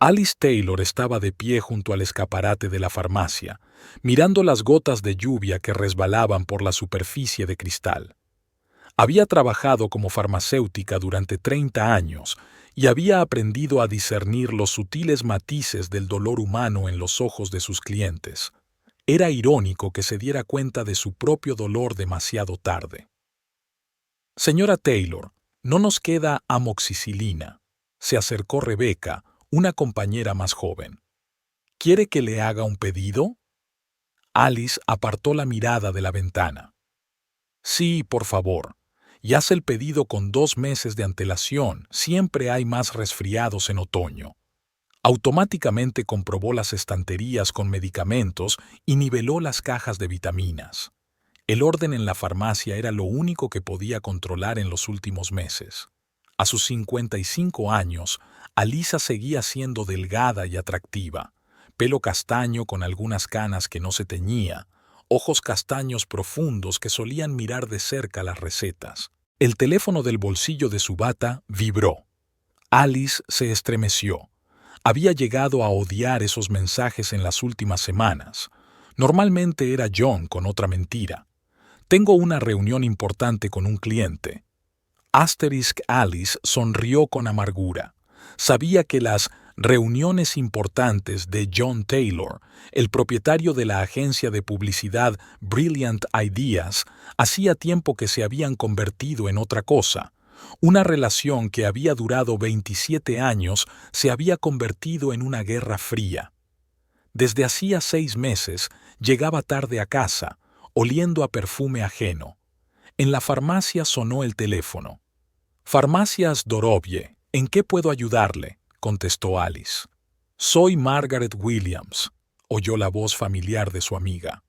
Alice Taylor estaba de pie junto al escaparate de la farmacia, mirando las gotas de lluvia que resbalaban por la superficie de cristal. Había trabajado como farmacéutica durante 30 años y había aprendido a discernir los sutiles matices del dolor humano en los ojos de sus clientes. Era irónico que se diera cuenta de su propio dolor demasiado tarde. Señora Taylor, no nos queda amoxicilina. Se acercó Rebecca, una compañera más joven. ¿Quiere que le haga un pedido? Alice apartó la mirada de la ventana. Sí, por favor. Y haz el pedido con 2 meses de antelación. Siempre hay más resfriados en otoño. Automáticamente comprobó las estanterías con medicamentos y niveló las cajas de vitaminas. El orden en la farmacia era lo único que podía controlar en los últimos meses. A sus 55 años, Alisa seguía siendo delgada y atractiva, pelo castaño con algunas canas que no se teñía, ojos castaños profundos que solían mirar de cerca las recetas. El teléfono del bolsillo de su bata vibró. Alice se estremeció. Había llegado a odiar esos mensajes en las últimas semanas. Normalmente era John con otra mentira. Tengo una reunión importante con un cliente. Alice sonrió con amargura. Sabía que las reuniones importantes de John Taylor, el propietario de la agencia de publicidad Brilliant Ideas, hacía tiempo que se habían convertido en otra cosa. Una relación que había durado 27 años se había convertido en una guerra fría. Desde hacía 6 meses llegaba tarde a casa, oliendo a perfume ajeno. En la farmacia sonó el teléfono. «Farmacias Dorovie, ¿en qué puedo ayudarle?», contestó Alice. «Soy Margaret Williams», oyó la voz familiar de su amiga.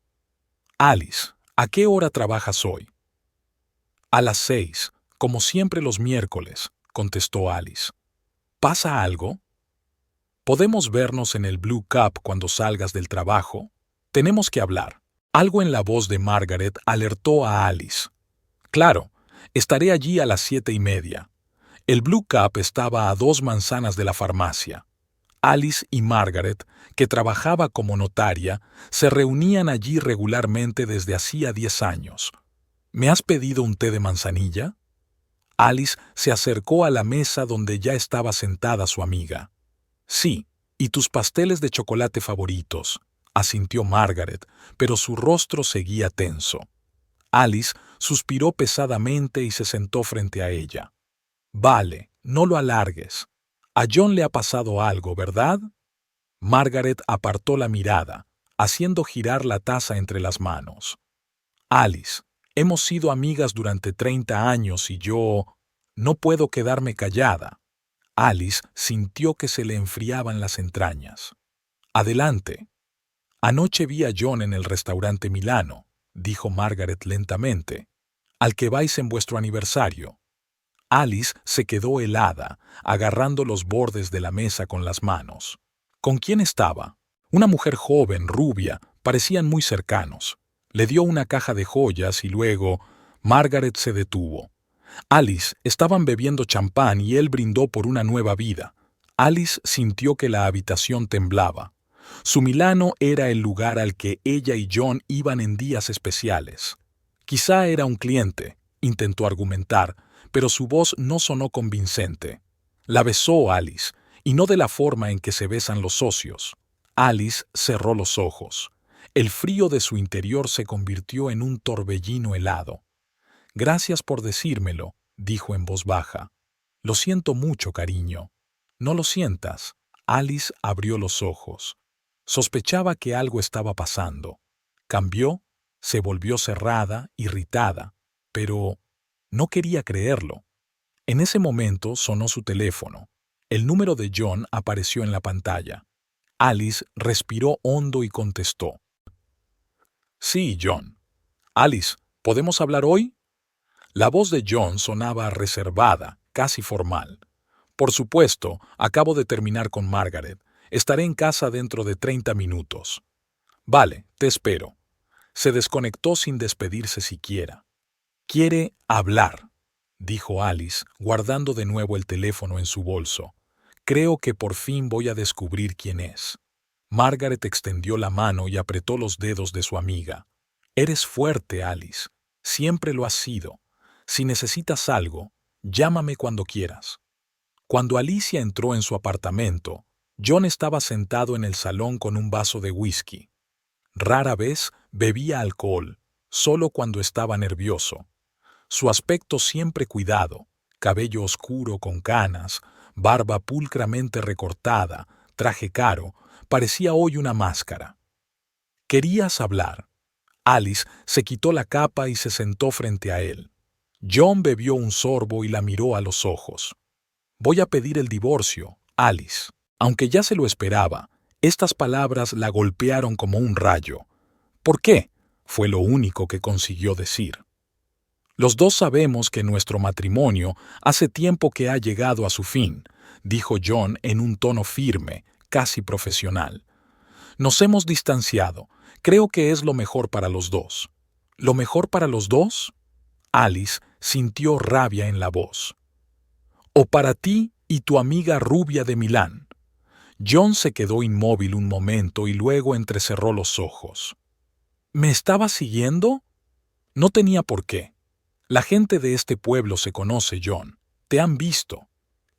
«Alice, ¿a qué hora trabajas hoy?». «A las 6, como siempre los miércoles», contestó Alice. «¿Pasa algo?». «¿Podemos vernos en el Blue Cup cuando salgas del trabajo? Tenemos que hablar». Algo en la voz de Margaret alertó a Alice. «Claro, estaré allí a las 7:30». El Blue Cup estaba a 2 manzanas de la farmacia. Alice y Margaret, que trabajaba como notaria, se reunían allí regularmente desde hacía 10 años. «¿Me has pedido un té de manzanilla?». Alice se acercó a la mesa donde ya estaba sentada su amiga. «Sí, y tus pasteles de chocolate favoritos», asintió Margaret, pero su rostro seguía tenso. Alice suspiró pesadamente y se sentó frente a ella. «Vale, no lo alargues. A John le ha pasado algo, ¿verdad?». Margaret apartó la mirada, haciendo girar la taza entre las manos. «Alice, hemos sido amigas durante 30 años y yo no puedo quedarme callada». Alice sintió que se le enfriaban las entrañas. «Adelante». «Anoche vi a John en el restaurante Milano», dijo Margaret lentamente. «Al que vais en vuestro aniversario». Alice se quedó helada, agarrando los bordes de la mesa con las manos. ¿Con quién estaba? Una mujer joven, rubia, parecían muy cercanos. Le dio una caja de joyas y luego Margaret se detuvo. Alice estaban bebiendo champán y él brindó por una nueva vida. Alice sintió que la habitación temblaba. Su Milano era el lugar al que ella y John iban en días especiales. Quizá era un cliente, intentó argumentar, pero su voz no sonó convincente. La besó Alice, y no de la forma en que se besan los socios. Alice cerró los ojos. El frío de su interior se convirtió en un torbellino helado. «Gracias por decírmelo», dijo en voz baja. «Lo siento mucho, cariño». «No lo sientas». Alice abrió los ojos. Sospechaba que algo estaba pasando. Cambió, se volvió cerrada, irritada, pero no quería creerlo. En ese momento sonó su teléfono. El número de John apareció en la pantalla. Alice respiró hondo y contestó. «Sí, John». «Alice, ¿podemos hablar hoy?». La voz de John sonaba reservada, casi formal. «Por supuesto, acabo de terminar con Margaret. Estaré en casa dentro de 30 minutos». «Vale, te espero». Se desconectó sin despedirse siquiera. «Quiere hablar», dijo Alice, guardando de nuevo el teléfono en su bolso. Creo que por fin voy a descubrir quién es. Margaret extendió la mano y apretó los dedos de su amiga. Eres fuerte, Alice. Siempre lo has sido. Si necesitas algo, llámame cuando quieras. Cuando Alicia entró en su apartamento, John estaba sentado en el salón con un vaso de whisky. Rara vez bebía alcohol, solo cuando estaba nervioso. Su aspecto siempre cuidado, cabello oscuro con canas, barba pulcramente recortada, traje caro, parecía hoy una máscara. «¿Querías hablar?» Alice se quitó la capa y se sentó frente a él. John bebió un sorbo y la miró a los ojos. «Voy a pedir el divorcio, Alice». Aunque ya se lo esperaba, estas palabras la golpearon como un rayo. «¿Por qué?», fue lo único que consiguió decir. «Los dos sabemos que nuestro matrimonio hace tiempo que ha llegado a su fin», dijo John en un tono firme, casi profesional. «Nos hemos distanciado. Creo que es lo mejor para los dos». «¿Lo mejor para los dos?», Alice sintió rabia en la voz. «O para ti y tu amiga rubia de Milán». John se quedó inmóvil un momento y luego entrecerró los ojos. «¿Me estabas siguiendo?». «No tenía por qué. La gente de este pueblo se conoce, John. Te han visto.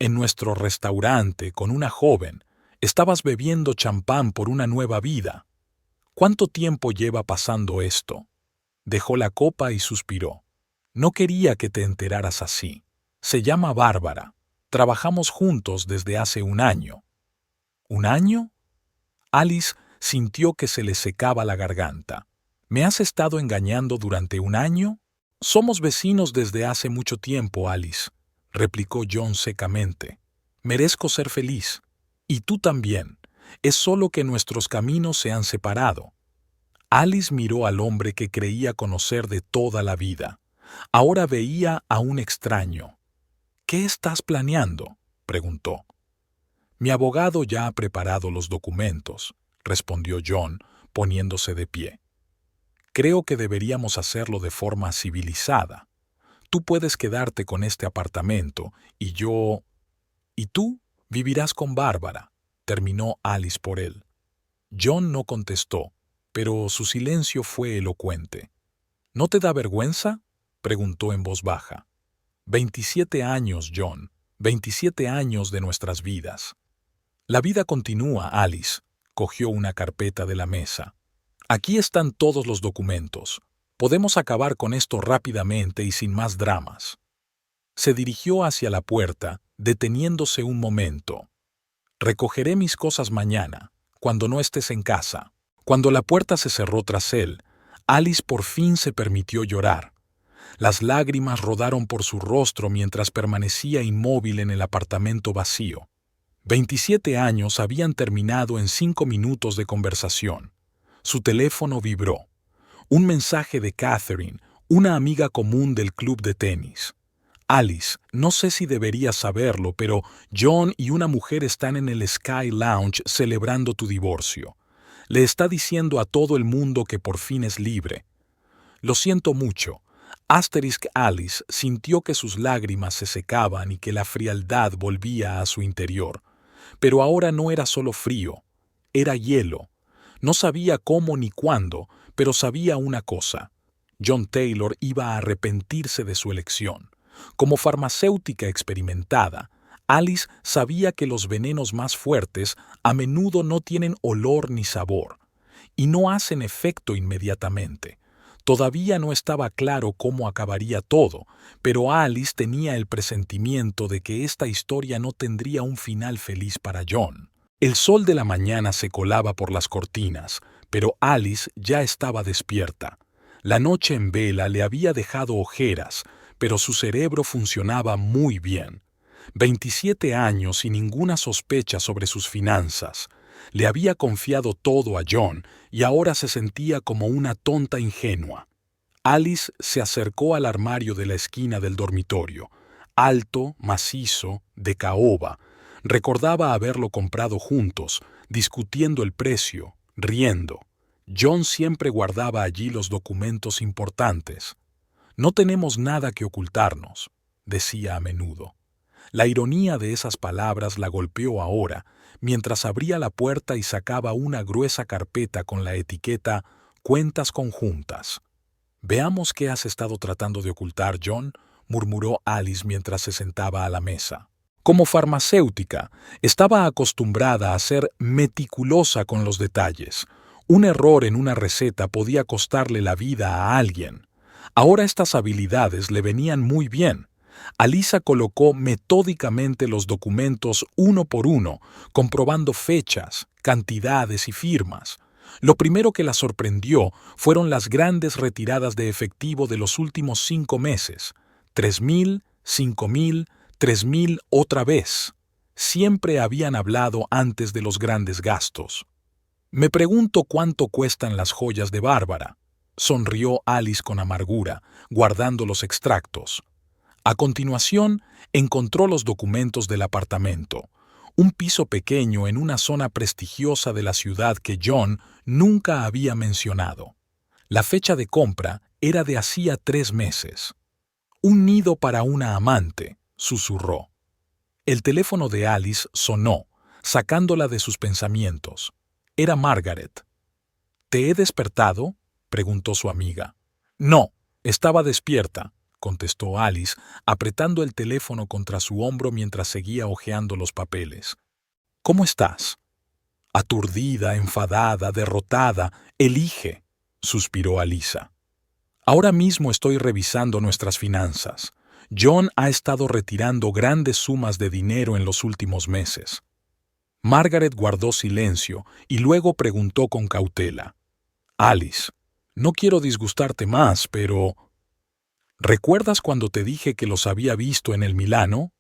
En nuestro restaurante, con una joven, estabas bebiendo champán por una nueva vida. ¿Cuánto tiempo lleva pasando esto?». Dejó la copa y suspiró. «No quería que te enteraras así. Se llama Bárbara. Trabajamos juntos desde hace un año». «¿Un año?». Alice sintió que se le secaba la garganta. «¿Me has estado engañando durante un año?». «Somos vecinos desde hace mucho tiempo, Alice», replicó John secamente. «Merezco ser feliz. Y tú también. Es solo que nuestros caminos se han separado». Alice miró al hombre que creía conocer de toda la vida. Ahora veía a un extraño. «¿Qué estás planeando?», preguntó. «Mi abogado ya ha preparado los documentos», respondió John, poniéndose de pie. «Creo que deberíamos hacerlo de forma civilizada. Tú puedes quedarte con este apartamento y yo... y tú vivirás con Bárbara», terminó Alice por él. John no contestó, pero su silencio fue elocuente. «¿No te da vergüenza?», preguntó en voz baja. 27 años, John, 27 años de nuestras vidas». «La vida continúa, Alice», cogió una carpeta de la mesa. «Aquí están todos los documentos. Podemos acabar con esto rápidamente y sin más dramas». Se dirigió hacia la puerta, deteniéndose un momento. «Recogeré mis cosas mañana, cuando no estés en casa». Cuando la puerta se cerró tras él, Alice por fin se permitió llorar. Las lágrimas rodaron por su rostro mientras permanecía inmóvil en el apartamento vacío. 27 años habían terminado en 5 minutos de conversación. Su teléfono vibró. Un mensaje de Catherine, una amiga común del club de tenis. «Alice, no sé si deberías saberlo, pero John y una mujer están en el Sky Lounge celebrando tu divorcio. Le está diciendo a todo el mundo que por fin es libre. Lo siento mucho». Alice sintió que sus lágrimas se secaban y que la frialdad volvía a su interior. Pero ahora no era solo frío, era hielo. No sabía cómo ni cuándo, pero sabía una cosa. John Taylor iba a arrepentirse de su elección. Como farmacéutica experimentada, Alice sabía que los venenos más fuertes a menudo no tienen olor ni sabor, y no hacen efecto inmediatamente. Todavía no estaba claro cómo acabaría todo, pero Alice tenía el presentimiento de que esta historia no tendría un final feliz para John. El sol de la mañana se colaba por las cortinas, pero Alice ya estaba despierta. La noche en vela le había dejado ojeras, pero su cerebro funcionaba muy bien. 27 años y ninguna sospecha sobre sus finanzas. Le había confiado todo a John y ahora se sentía como una tonta ingenua. Alice se acercó al armario de la esquina del dormitorio. Alto, macizo, de caoba. Recordaba haberlo comprado juntos, discutiendo el precio, riendo. John siempre guardaba allí los documentos importantes. «No tenemos nada que ocultarnos», decía a menudo. La ironía de esas palabras la golpeó ahora, mientras abría la puerta y sacaba una gruesa carpeta con la etiqueta «Cuentas conjuntas». «Veamos qué has estado tratando de ocultar, John», murmuró Alice mientras se sentaba a la mesa. Como farmacéutica, estaba acostumbrada a ser meticulosa con los detalles. Un error en una receta podía costarle la vida a alguien. Ahora estas habilidades le venían muy bien. Alisa colocó metódicamente los documentos uno por uno, comprobando fechas, cantidades y firmas. Lo primero que la sorprendió fueron las grandes retiradas de efectivo de los últimos 5 meses. 3.000, 5.000, 3.000 otra vez. Siempre habían hablado antes de los grandes gastos. «Me pregunto cuánto cuestan las joyas de Bárbara», sonrió Alice con amargura, guardando los extractos. A continuación, encontró los documentos del apartamento, un piso pequeño en una zona prestigiosa de la ciudad que John nunca había mencionado. La fecha de compra era de hacía 3 meses. «Un nido para una amante», susurró. El teléfono de Alice sonó, sacándola de sus pensamientos. Era Margaret. «¿Te he despertado?», preguntó su amiga. «No, estaba despierta», contestó Alice, apretando el teléfono contra su hombro mientras seguía hojeando los papeles. «¿Cómo estás?» «Aturdida, enfadada, derrotada. Elige», suspiró Alisa. «Ahora mismo estoy revisando nuestras finanzas. John ha estado retirando grandes sumas de dinero en los últimos meses». Margaret guardó silencio y luego preguntó con cautela. «Alice, no quiero disgustarte más, pero... ¿recuerdas cuando te dije que los había visto en el Milano?»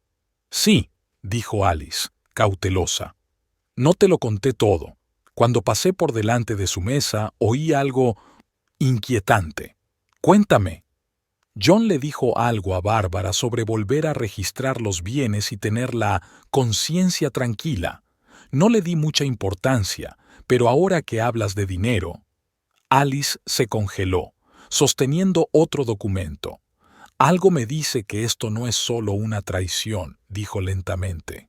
«Sí», dijo Alice, cautelosa. «No te lo conté todo. Cuando pasé por delante de su mesa, oí algo inquietante. Cuéntame». John le dijo algo a Bárbara sobre volver a registrar los bienes y tener la conciencia tranquila. No le di mucha importancia, pero ahora que hablas de dinero... Alice se congeló, sosteniendo otro documento. «Algo me dice que esto no es solo una traición», dijo lentamente.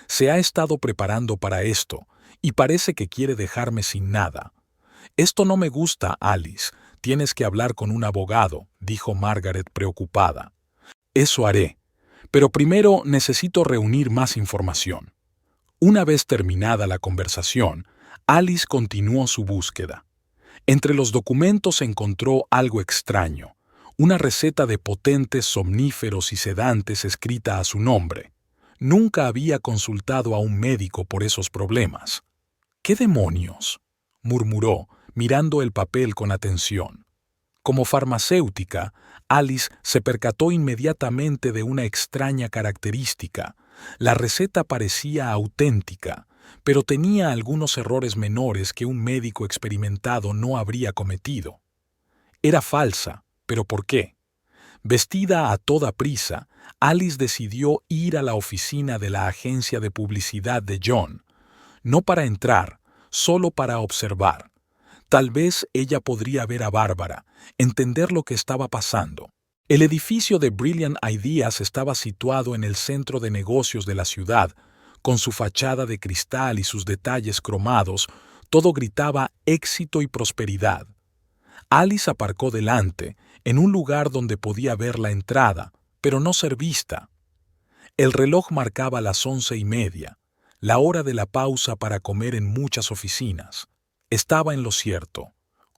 «Se ha estado preparando para esto, y parece que quiere dejarme sin nada». «Esto no me gusta, Alice. Tienes que hablar con un abogado», dijo Margaret preocupada. «Eso haré, pero primero necesito reunir más información». Una vez terminada la conversación, Alice continuó su búsqueda. Entre los documentos encontró algo extraño, una receta de potentes somníferos y sedantes escrita a su nombre. Nunca había consultado a un médico por esos problemas. «¿Qué demonios?», murmuró, mirando el papel con atención. Como farmacéutica, Alice se percató inmediatamente de una extraña característica. La receta parecía auténtica, pero tenía algunos errores menores que un médico experimentado no habría cometido. Era falsa, pero ¿por qué? Vestida a toda prisa, Alice decidió ir a la oficina de la agencia de publicidad de John, no para entrar, solo para observar. Tal vez ella podría ver a Bárbara, entender lo que estaba pasando. El edificio de Brilliant Ideas estaba situado en el centro de negocios de la ciudad, con su fachada de cristal y sus detalles cromados, todo gritaba éxito y prosperidad. Alice aparcó delante, en un lugar donde podía ver la entrada, pero no ser vista. El reloj marcaba las 11:30, la hora de la pausa para comer en muchas oficinas. Estaba en lo cierto.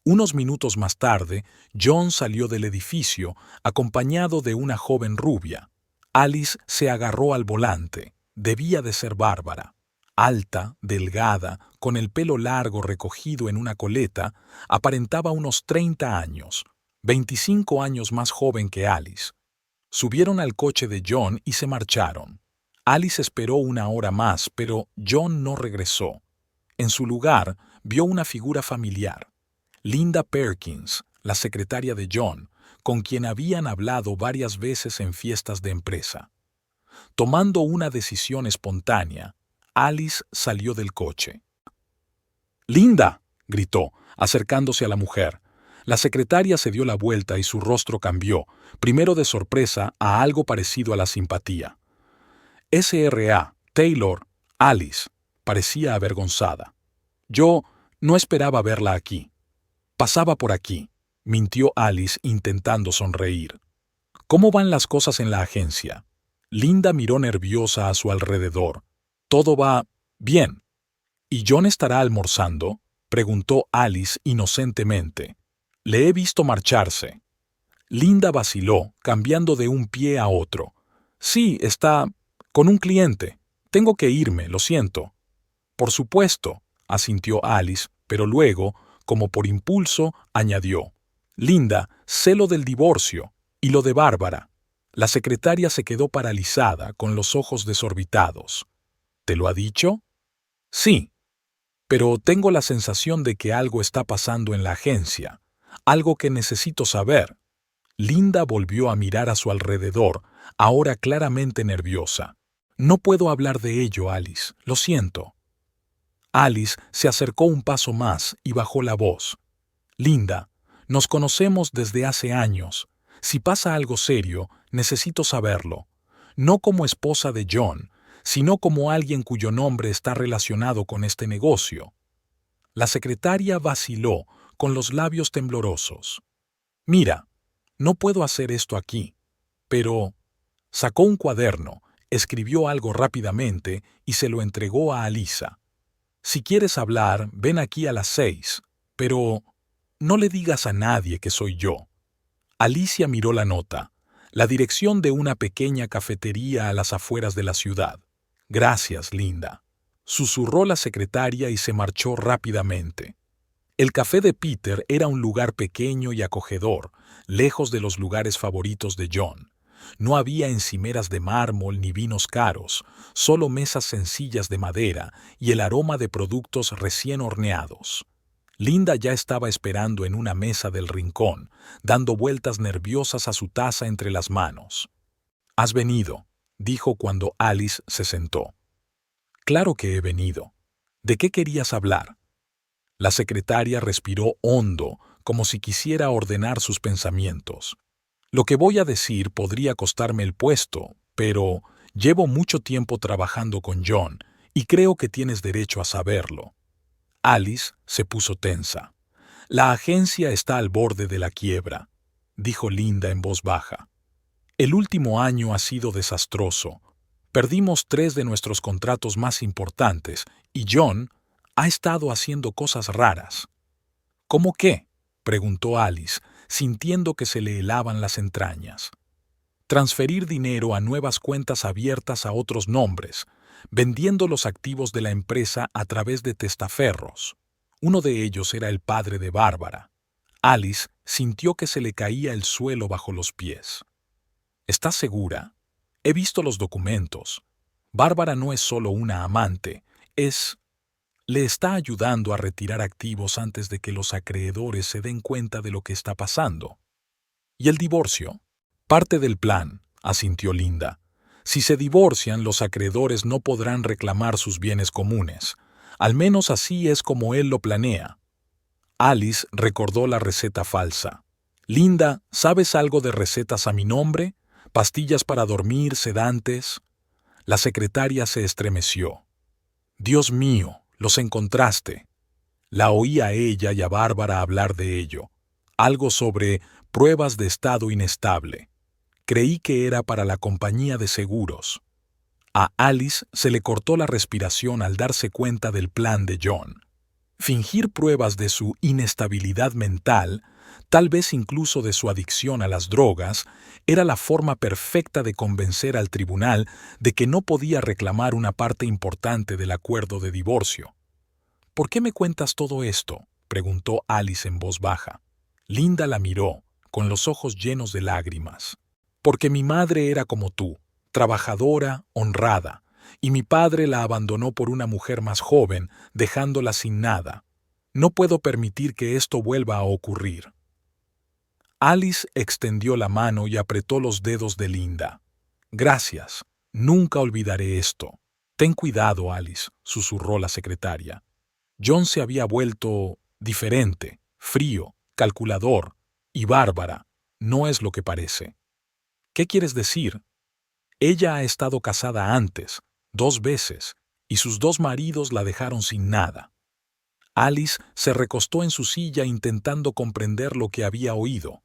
Unos minutos más tarde, John salió del edificio, acompañado de una joven rubia. Alice se agarró al volante. Debía de ser Bárbara. Alta, delgada, con el pelo largo recogido en una coleta, aparentaba unos 30 años, 25 años más joven que Alice. Subieron al coche de John y se marcharon. Alice esperó una hora más, pero John no regresó. En su lugar, vio una figura familiar. Linda Perkins, la secretaria de John, con quien habían hablado varias veces en fiestas de empresa. Tomando una decisión espontánea, Alice salió del coche. «¡Linda!», gritó, acercándose a la mujer. La secretaria se dio la vuelta y su rostro cambió, primero de sorpresa a algo parecido a la simpatía. S.R.A. Taylor, Alice, parecía avergonzada. Yo no esperaba verla aquí. Pasaba por aquí, mintió Alice intentando sonreír. ¿Cómo van las cosas en la agencia? Linda miró nerviosa a su alrededor. Todo va bien. ¿Y John estará almorzando? Preguntó Alice inocentemente. Le he visto marcharse. Linda vaciló, cambiando de un pie a otro. Sí, está con un cliente. Tengo que irme, lo siento. Por supuesto, asintió Alice, pero luego, como por impulso, añadió. Linda, sé lo del divorcio y lo de Bárbara. La secretaria se quedó paralizada, con los ojos desorbitados. ¿Te lo ha dicho? Sí, pero tengo la sensación de que algo está pasando en la agencia, algo que necesito saber. Linda volvió a mirar a su alrededor, ahora claramente nerviosa. No puedo hablar de ello, Alice, lo siento. Alice se acercó un paso más y bajó la voz. Linda, nos conocemos desde hace años. Si pasa algo serio, necesito saberlo. No como esposa de John, sino como alguien cuyo nombre está relacionado con este negocio. La secretaria vaciló, con los labios temblorosos. Mira, no puedo hacer esto aquí, pero... Sacó un cuaderno, escribió algo rápidamente y se lo entregó a Alisa. Si quieres hablar, ven aquí a las 6, pero no le digas a nadie que soy yo. Alicia miró la nota, la dirección de una pequeña cafetería a las afueras de la ciudad. Gracias, Linda. Susurró la secretaria y se marchó rápidamente. El café de Peter era un lugar pequeño y acogedor, lejos de los lugares favoritos de John. No había encimeras de mármol ni vinos caros, solo mesas sencillas de madera y el aroma de productos recién horneados. Linda ya estaba esperando en una mesa del rincón, dando vueltas nerviosas a su taza entre las manos. «Has venido», dijo cuando Alice se sentó. «Claro que he venido. ¿De qué querías hablar?» La secretaria respiró hondo, como si quisiera ordenar sus pensamientos. Lo que voy a decir podría costarme el puesto, pero llevo mucho tiempo trabajando con John y creo que tienes derecho a saberlo. Alice se puso tensa. La agencia está al borde de la quiebra, dijo Linda en voz baja. El último año ha sido desastroso. Perdimos 3 de nuestros contratos más importantes y John ha estado haciendo cosas raras. ¿Cómo qué?, preguntó Alice, sintiendo que se le helaban las entrañas. Transferir dinero a nuevas cuentas abiertas a otros nombres, vendiendo los activos de la empresa a través de testaferros. Uno de ellos era el padre de Bárbara. Alice sintió que se le caía el suelo bajo los pies. ¿Estás segura? He visto los documentos. Bárbara no es solo una amante, le está ayudando a retirar activos antes de que los acreedores se den cuenta de lo que está pasando. ¿Y el divorcio? Parte del plan, asintió Linda. Si se divorcian, los acreedores no podrán reclamar sus bienes comunes. Al menos así es como él lo planea. Alice recordó la receta falsa. Linda, ¿sabes algo de recetas a mi nombre? ¿Pastillas para dormir, sedantes? La secretaria se estremeció. Dios mío, los encontraste. La oí a ella y a Bárbara hablar de ello. Algo sobre pruebas de estado inestable. Creí que era para la compañía de seguros. A Alice se le cortó la respiración al darse cuenta del plan de John. Fingir pruebas de su inestabilidad mental, tal vez incluso de su adicción a las drogas, era la forma perfecta de convencer al tribunal de que no podía reclamar una parte importante del acuerdo de divorcio. «¿Por qué me cuentas todo esto?», preguntó Alice en voz baja. Linda la miró, con los ojos llenos de lágrimas. «Porque mi madre era como tú, trabajadora, honrada, y mi padre la abandonó por una mujer más joven, dejándola sin nada. No puedo permitir que esto vuelva a ocurrir». Alice extendió la mano y apretó los dedos de Linda. «Gracias. Nunca olvidaré esto. Ten cuidado, Alice», susurró la secretaria. John se había vuelto diferente, frío, calculador, y Bárbara no es lo que parece. «¿Qué quieres decir?». Ella ha estado casada antes, 2 veces, y sus 2 maridos la dejaron sin nada. Alice se recostó en su silla intentando comprender lo que había oído.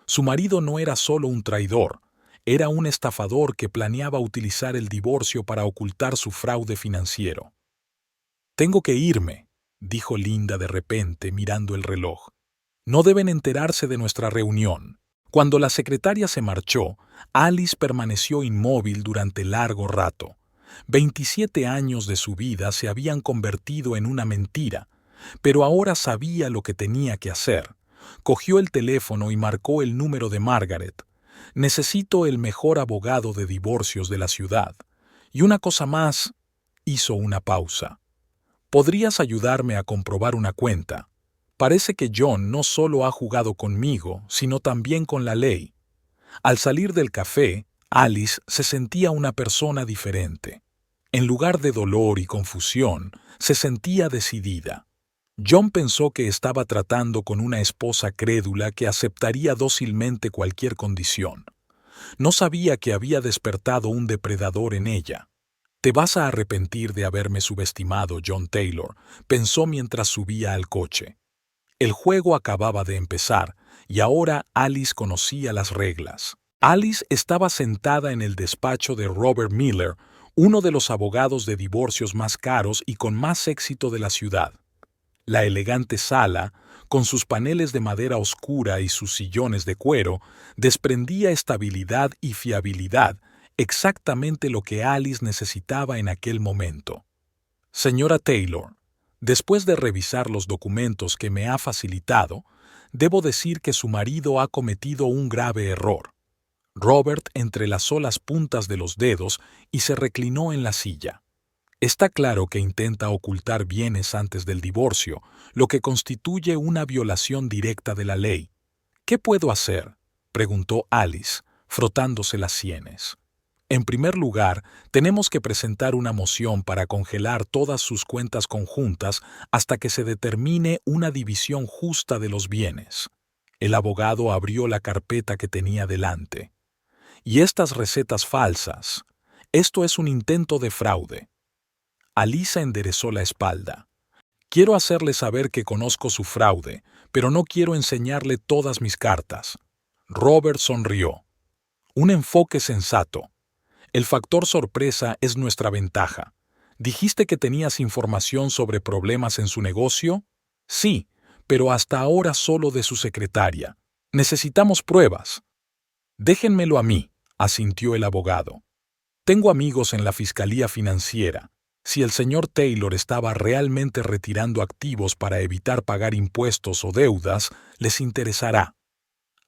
Su marido no era solo un traidor, era un estafador que planeaba utilizar el divorcio para ocultar su fraude financiero. «Tengo que irme», dijo Linda de repente mirando el reloj. «No deben enterarse de nuestra reunión». Cuando la secretaria se marchó, Alice permaneció inmóvil durante largo rato. 27 años de su vida se habían convertido en una mentira, pero ahora sabía lo que tenía que hacer. Cogió el teléfono y marcó el número de Margaret. «Necesito el mejor abogado de divorcios de la ciudad. Y una cosa más», hizo una pausa. «¿Podrías ayudarme a comprobar una cuenta? Parece que John no solo ha jugado conmigo, sino también con la ley». Al salir del café, Alice se sentía una persona diferente. En lugar de dolor y confusión, se sentía decidida. John pensó que estaba tratando con una esposa crédula que aceptaría dócilmente cualquier condición. No sabía que había despertado un depredador en ella. «Te vas a arrepentir de haberme subestimado, John Taylor», pensó mientras subía al coche. El juego acababa de empezar, y ahora Alice conocía las reglas. Alice estaba sentada en el despacho de Robert Miller, uno de los abogados de divorcios más caros y con más éxito de la ciudad. La elegante sala, con sus paneles de madera oscura y sus sillones de cuero, desprendía estabilidad y fiabilidad, exactamente lo que Alice necesitaba en aquel momento. «Señora Taylor, después de revisar los documentos que me ha facilitado, debo decir que su marido ha cometido un grave error». Robert entrelazó las puntas de los dedos y se reclinó en la silla. «Está claro que intenta ocultar bienes antes del divorcio, lo que constituye una violación directa de la ley». «¿Qué puedo hacer?», preguntó Alice, frotándose las sienes. «En primer lugar, tenemos que presentar una moción para congelar todas sus cuentas conjuntas hasta que se determine una división justa de los bienes». El abogado abrió la carpeta que tenía delante. «Y estas recetas falsas. Esto es un intento de fraude». Alisa enderezó la espalda. «Quiero hacerle saber que conozco su fraude, pero no quiero enseñarle todas mis cartas». Robert sonrió. «Un enfoque sensato. El factor sorpresa es nuestra ventaja. ¿Dijiste que tenías información sobre problemas en su negocio?» «Sí, pero hasta ahora solo de su secretaria. Necesitamos pruebas». «Déjenmelo a mí», asintió el abogado. «Tengo amigos en la Fiscalía Financiera. Si el señor Taylor estaba realmente retirando activos para evitar pagar impuestos o deudas, les interesará».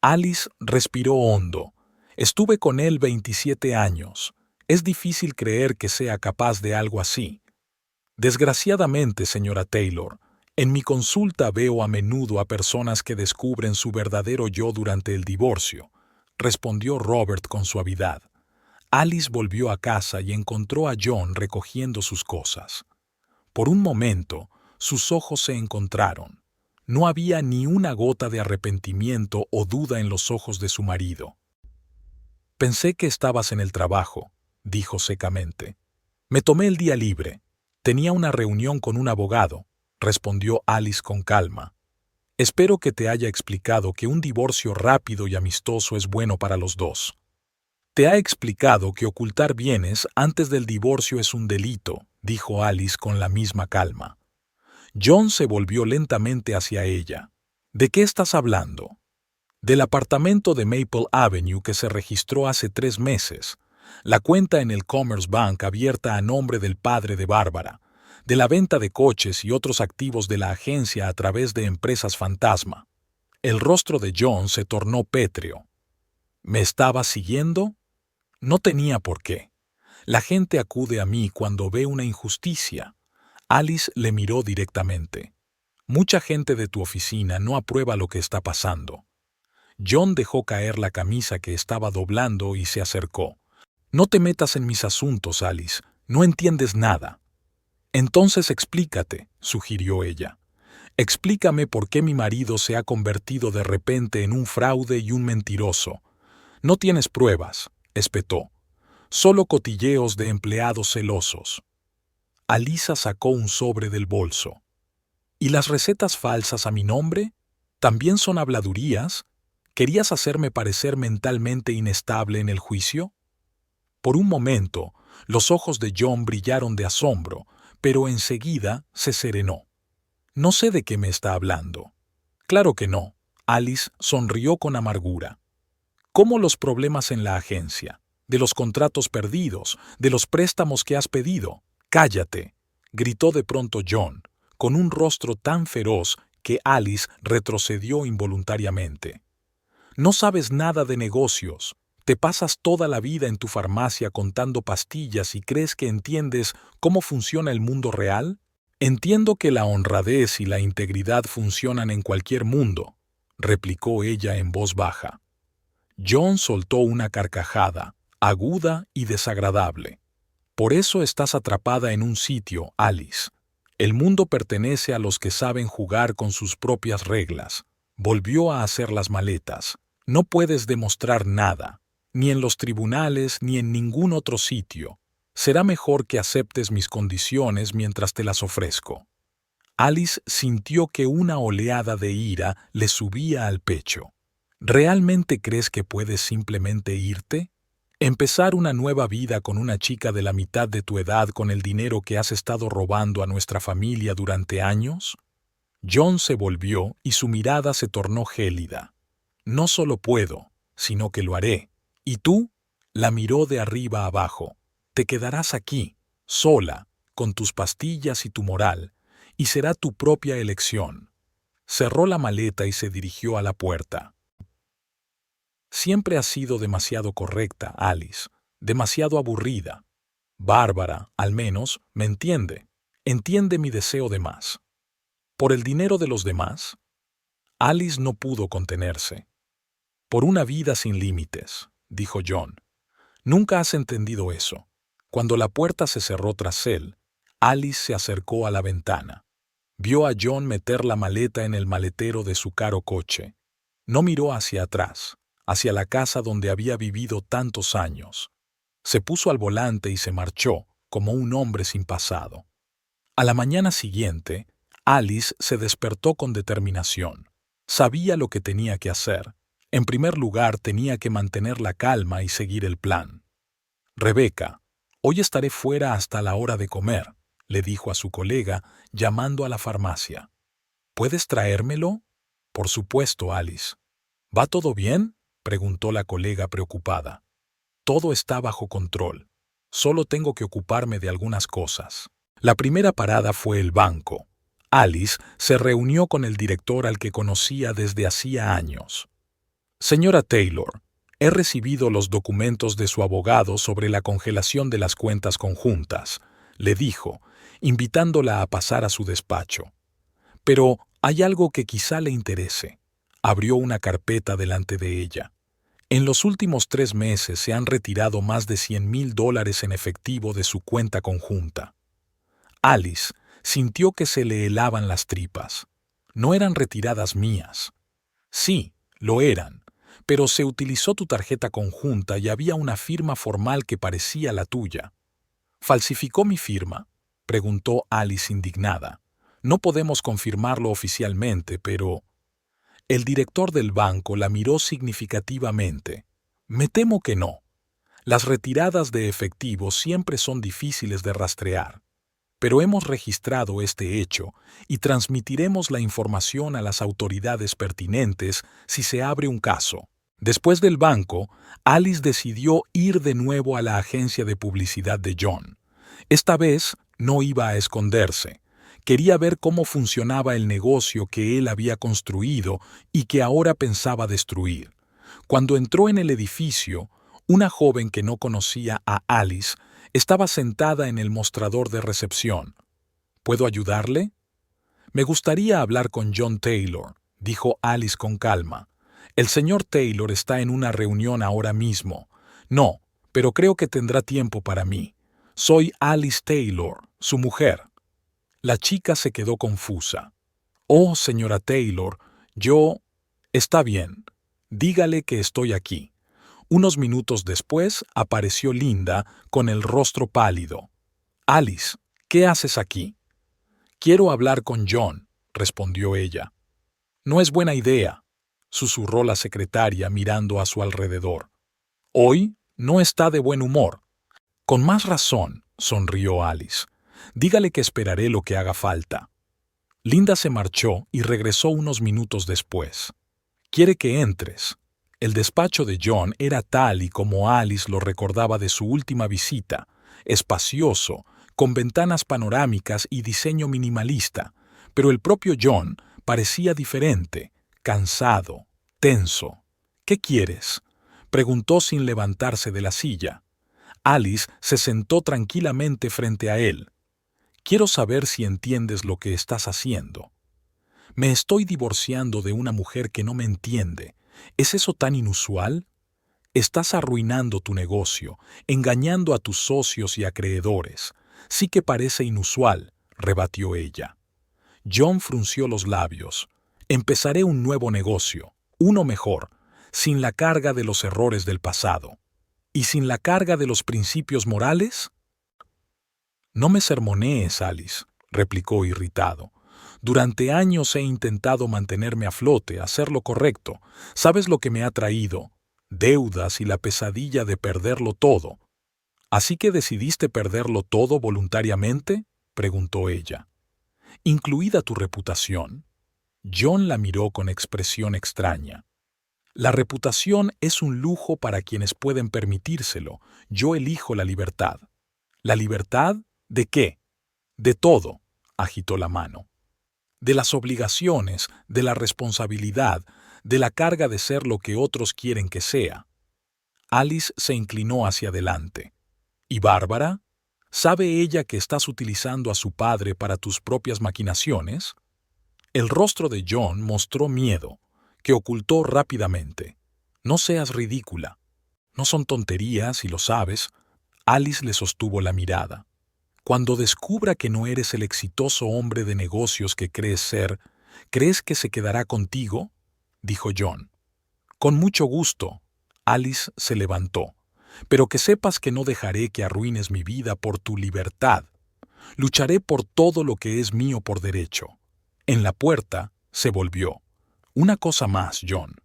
Alice respiró hondo. «Estuve con él 27 años. Es difícil creer que sea capaz de algo así». «Desgraciadamente, señora Taylor, en mi consulta veo a menudo a personas que descubren su verdadero yo durante el divorcio», respondió Robert con suavidad. Alice volvió a casa y encontró a John recogiendo sus cosas. Por un momento, sus ojos se encontraron. No había ni una gota de arrepentimiento o duda en los ojos de su marido. «Pensé que estabas en el trabajo», dijo secamente. «Me tomé el día libre. Tenía una reunión con un abogado», respondió Alice con calma. «Espero que te haya explicado que un divorcio rápido y amistoso es bueno para los dos». «Te ha explicado que ocultar bienes antes del divorcio es un delito», dijo Alice con la misma calma. John se volvió lentamente hacia ella. «¿De qué estás hablando?» «Del apartamento de Maple Avenue que se registró hace 3 meses, la cuenta en el Commerce Bank abierta a nombre del padre de Bárbara, de la venta de coches y otros activos de la agencia a través de empresas fantasma». El rostro de John se tornó pétreo. «¿Me estabas siguiendo?» «No tenía por qué. La gente acude a mí cuando ve una injusticia». Alice le miró directamente. «Mucha gente de tu oficina no aprueba lo que está pasando». John dejó caer la camisa que estaba doblando y se acercó. «No te metas en mis asuntos, Alice. No entiendes nada». «Entonces explícate», sugirió ella. «Explícame por qué mi marido se ha convertido de repente en un fraude y un mentiroso». «No tienes pruebas», espetó. solo cotilleos de empleados celosos. Alisa sacó un sobre del bolso. ¿Y las recetas falsas a mi nombre? ¿También son habladurías? ¿Querías hacerme parecer mentalmente inestable en el juicio? Por un momento, los ojos de John brillaron de asombro, pero enseguida se serenó. No sé de qué me está hablando. Claro que no. Alice sonrió con amargura. ¿Cómo los problemas en la agencia? ¿De los contratos perdidos? ¿De los préstamos que has pedido? ¡Cállate!, gritó de pronto John, con un rostro tan feroz que Alice retrocedió involuntariamente. No sabes nada de negocios. Te pasas toda la vida en tu farmacia contando pastillas y crees que entiendes cómo funciona el mundo real. Entiendo que la honradez y la integridad funcionan en cualquier mundo, replicó ella en voz baja. John soltó una carcajada, aguda y desagradable. Por eso estás atrapada en un sitio, Alice. El mundo pertenece a los que saben jugar con sus propias reglas. Volvió a hacer las maletas. No puedes demostrar nada, ni en los tribunales ni en ningún otro sitio. Será mejor que aceptes mis condiciones mientras te las ofrezco. Alice sintió que una oleada de ira le subía al pecho. ¿Realmente crees que puedes simplemente irte? ¿Empezar una nueva vida con una chica de la mitad de tu edad con el dinero que has estado robando a nuestra familia durante años? John se volvió y su mirada se tornó gélida. No solo puedo, sino que lo haré. ¿Y tú? La miró de arriba abajo. Te quedarás aquí, sola, con tus pastillas y tu moral, y será tu propia elección. Cerró la maleta y se dirigió a la puerta. Siempre has sido demasiado correcta, Alice, demasiado aburrida. Bárbara, al menos, me entiende. Entiende mi deseo de más. ¿Por el dinero de los demás? Alice no pudo contenerse. Por una vida sin límites, dijo John. Nunca has entendido eso. Cuando la puerta se cerró tras él, Alice se acercó a la ventana. Vio a John meter la maleta en el maletero de su caro coche. No miró hacia atrás, hacia la casa donde había vivido tantos años. Se puso al volante y se marchó, como un hombre sin pasado. A la mañana siguiente, Alice se despertó con determinación. Sabía lo que tenía que hacer. En primer lugar, tenía que mantener la calma y seguir el plan. «Rebecca, hoy estaré fuera hasta la hora de comer», le dijo a su colega, llamando a la farmacia. «¿Puedes traérmelo?» «Por supuesto, Alice». «¿Va todo bien?», preguntó la colega preocupada. «Todo está bajo control. Solo tengo que ocuparme de algunas cosas». La primera parada fue el banco. Alice se reunió con el director al que conocía desde hacía años. «Señora Taylor, he recibido los documentos de su abogado sobre la congelación de las cuentas conjuntas», le dijo, invitándola a pasar a su despacho. «Pero hay algo que quizá le interese». Abrió una carpeta delante de ella. En los últimos 3 meses se han retirado más de $100,000 en efectivo de su cuenta conjunta. Alice sintió que se le helaban las tripas. No eran retiradas mías. Sí, lo eran, pero se utilizó tu tarjeta conjunta y había una firma formal que parecía la tuya. ¿Falsificó mi firma?, preguntó Alice indignada. No podemos confirmarlo oficialmente, pero... El director del banco la miró significativamente. Me temo que no. Las retiradas de efectivo siempre son difíciles de rastrear. Pero hemos registrado este hecho y transmitiremos la información a las autoridades pertinentes si se abre un caso. Después del banco, Alice decidió ir de nuevo a la agencia de publicidad de John. Esta vez no iba a esconderse. Quería ver cómo funcionaba el negocio que él había construido y que ahora pensaba destruir. Cuando entró en el edificio, una joven que no conocía a Alice estaba sentada en el mostrador de recepción. ¿Puedo ayudarle? Me gustaría hablar con John Taylor, dijo Alice con calma. El señor Taylor está en una reunión ahora mismo. No, pero creo que tendrá tiempo para mí. Soy Alice Taylor, su mujer. La chica se quedó confusa. Oh, señora Taylor, yo... Está bien. Dígale que estoy aquí. Unos minutos después apareció Linda con el rostro pálido. «Alice, ¿qué haces aquí?» «Quiero hablar con John», respondió ella. «No es buena idea», susurró la secretaria mirando a su alrededor. «Hoy no está de buen humor». «Con más razón», sonrió Alice. «Dígale que esperaré lo que haga falta». Linda se marchó y regresó unos minutos después. «Quiere que entres». El despacho de John era tal y como Alice lo recordaba de su última visita, espacioso, con ventanas panorámicas y diseño minimalista, pero el propio John parecía diferente, cansado, tenso. «¿Qué quieres?», preguntó sin levantarse de la silla. Alice se sentó tranquilamente frente a él. «Quiero saber si entiendes lo que estás haciendo». «Me estoy divorciando de una mujer que no me entiende. ¿Es eso tan inusual?» «Estás arruinando tu negocio, engañando a tus socios y acreedores. Sí que parece inusual», rebatió ella. John frunció los labios. «Empezaré un nuevo negocio, uno mejor, sin la carga de los errores del pasado. ¿Y sin la carga de los principios morales?» «No me sermonees, Alice», replicó irritado. «Durante años he intentado mantenerme a flote, hacer lo correcto. ¿Sabes lo que me ha traído? Deudas y la pesadilla de perderlo todo». «¿Así que decidiste perderlo todo voluntariamente?», preguntó ella. «¿Incluida tu reputación?». John la miró con expresión extraña. «La reputación es un lujo para quienes pueden permitírselo. Yo elijo la libertad». «¿La libertad? ¿De qué?». «De todo», agitó la mano. «De las obligaciones, de la responsabilidad, de la carga de ser lo que otros quieren que sea». Alice se inclinó hacia adelante. «¿Y Bárbara? ¿Sabe ella que estás utilizando a su padre para tus propias maquinaciones?». El rostro de John mostró miedo, que ocultó rápidamente. «No seas ridícula. No son tonterías, y lo sabes». Alice le sostuvo la mirada. «Cuando descubra que no eres el exitoso hombre de negocios que crees ser, ¿crees que se quedará contigo?», dijo John. «Con mucho gusto». Alice se levantó. «Pero que sepas que no dejaré que arruines mi vida por tu libertad. Lucharé por todo lo que es mío por derecho». En la puerta se volvió. «Una cosa más, John.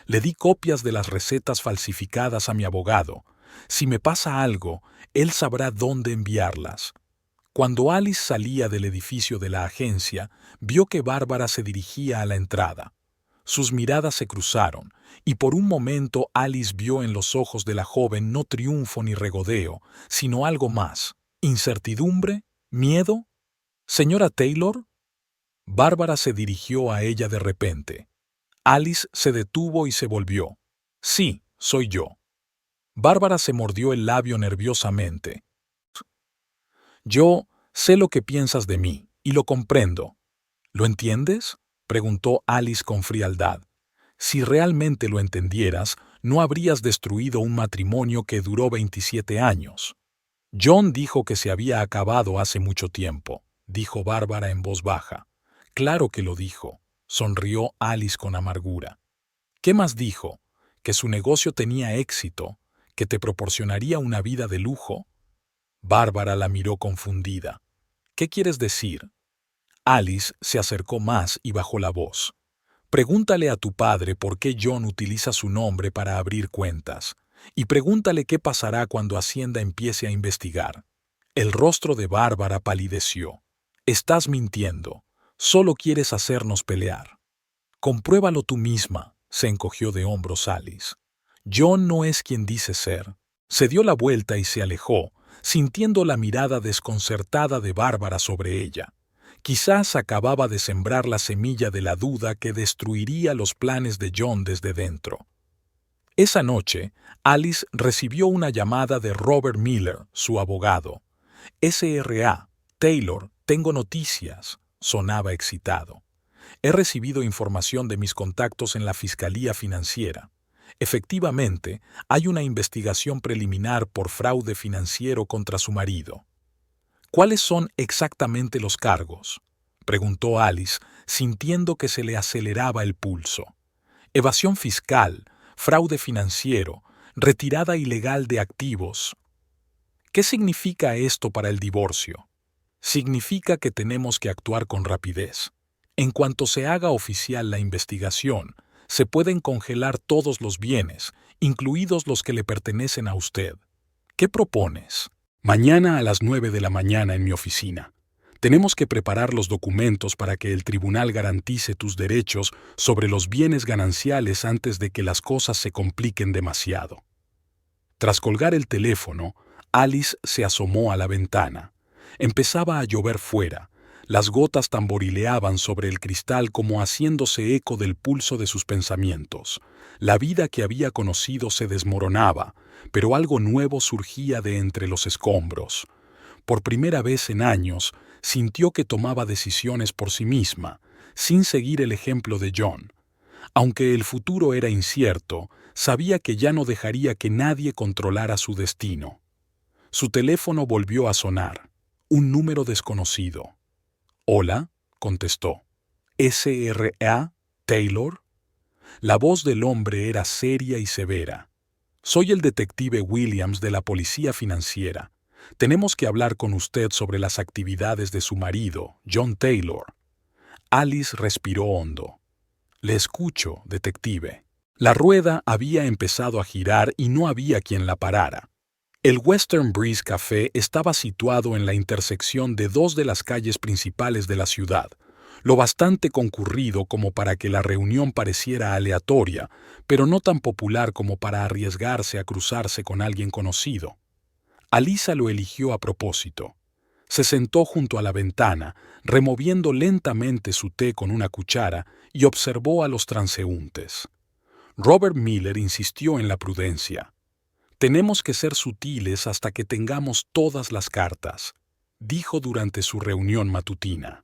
Le di copias de las recetas falsificadas a mi abogado. Si me pasa algo, él sabrá dónde enviarlas». Cuando Alice salía del edificio de la agencia, vio que Bárbara se dirigía a la entrada. Sus miradas se cruzaron, y por un momento Alice vio en los ojos de la joven no triunfo ni regodeo, sino algo más: incertidumbre, miedo. «¿Señora Taylor?». Bárbara se dirigió a ella de repente. Alice se detuvo y se volvió. «Sí, soy yo». Bárbara se mordió el labio nerviosamente. «Yo sé lo que piensas de mí, y lo comprendo». «¿Lo entiendes?», preguntó Alice con frialdad. «Si realmente lo entendieras, no habrías destruido un matrimonio que duró 27 años». «John dijo que se había acabado hace mucho tiempo», dijo Bárbara en voz baja. «Claro que lo dijo», sonrió Alice con amargura. «¿Qué más dijo? ¿Que su negocio tenía éxito? ¿Que te proporcionaría una vida de lujo?». Bárbara la miró confundida. «¿Qué quieres decir?». Alice se acercó más y bajó la voz. «Pregúntale a tu padre por qué John utiliza su nombre para abrir cuentas, y pregúntale qué pasará cuando Hacienda empiece a investigar». El rostro de Bárbara palideció. «Estás mintiendo. Solo quieres hacernos pelear». «Compruébalo tú misma», se encogió de hombros Alice. «John no es quien dice ser». Se dio la vuelta y se alejó, sintiendo la mirada desconcertada de Bárbara sobre ella. Quizás acababa de sembrar la semilla de la duda que destruiría los planes de John desde dentro. Esa noche, Alice recibió una llamada de Robert Miller, su abogado. «SRA, Taylor, tengo noticias», sonaba excitado. «He recibido información de mis contactos en la Fiscalía Financiera. Efectivamente, hay una investigación preliminar por fraude financiero contra su marido». «¿Cuáles son exactamente los cargos?», preguntó Alice, sintiendo que se le aceleraba el pulso. «Evasión fiscal, fraude financiero, Retirada ilegal de activos. ¿Qué significa esto para el divorcio? Significa que tenemos que actuar con rapidez. En cuanto se haga oficial la investigación, se pueden congelar todos los bienes, incluidos los que le pertenecen a usted. ¿Qué propones? Mañana a las 9 de la mañana en mi oficina. Tenemos que preparar los documentos para que el tribunal garantice tus derechos sobre los bienes gananciales antes de que las cosas se compliquen demasiado. Tras colgar el teléfono, Alice se asomó a la ventana. Empezaba a llover fuera. Las gotas tamborileaban sobre el cristal como haciéndose eco del pulso de sus pensamientos. La vida que había conocido se desmoronaba, pero algo nuevo surgía de entre los escombros. Por primera vez en años, sintió que tomaba decisiones por sí misma, sin seguir el ejemplo de John. Aunque el futuro era incierto, sabía que ya no dejaría que nadie controlara su destino. Su teléfono volvió a sonar. Un número desconocido. «Hola», contestó. «¿S.R.A. Taylor?» La voz del hombre era seria y severa. «Soy el detective Williams de la Policía Financiera. Tenemos que hablar con usted sobre las actividades de su marido, John Taylor». Alice respiró hondo. «Le escucho, detective». La rueda había empezado a girar y no había quien la parara. El Western Breeze Café estaba situado en la intersección de dos de las calles principales de la ciudad, lo bastante concurrido como para que la reunión pareciera aleatoria, pero no tan popular como para arriesgarse a cruzarse con alguien conocido. Alisa lo eligió a propósito. Se sentó junto a la ventana, removiendo lentamente su té con una cuchara y observó a los transeúntes. Robert Miller insistió en la prudencia. «Tenemos que ser sutiles hasta que tengamos todas las cartas», dijo durante su reunión matutina.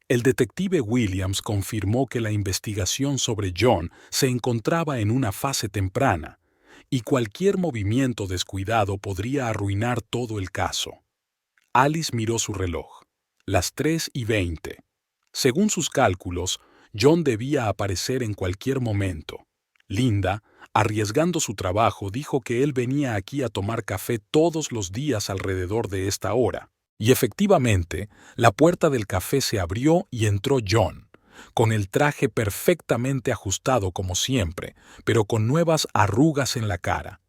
El detective Williams confirmó que la investigación sobre John se encontraba en una fase temprana, y cualquier movimiento descuidado podría arruinar todo el caso. Alice miró su reloj. Las 3:20. Según sus cálculos, John debía aparecer en cualquier momento. Linda, arriesgando su trabajo, dijo que él venía aquí a tomar café todos los días alrededor de esta hora. Y efectivamente, la puerta del café se abrió y entró John, con el traje perfectamente ajustado como siempre, pero con nuevas arrugas en la cara.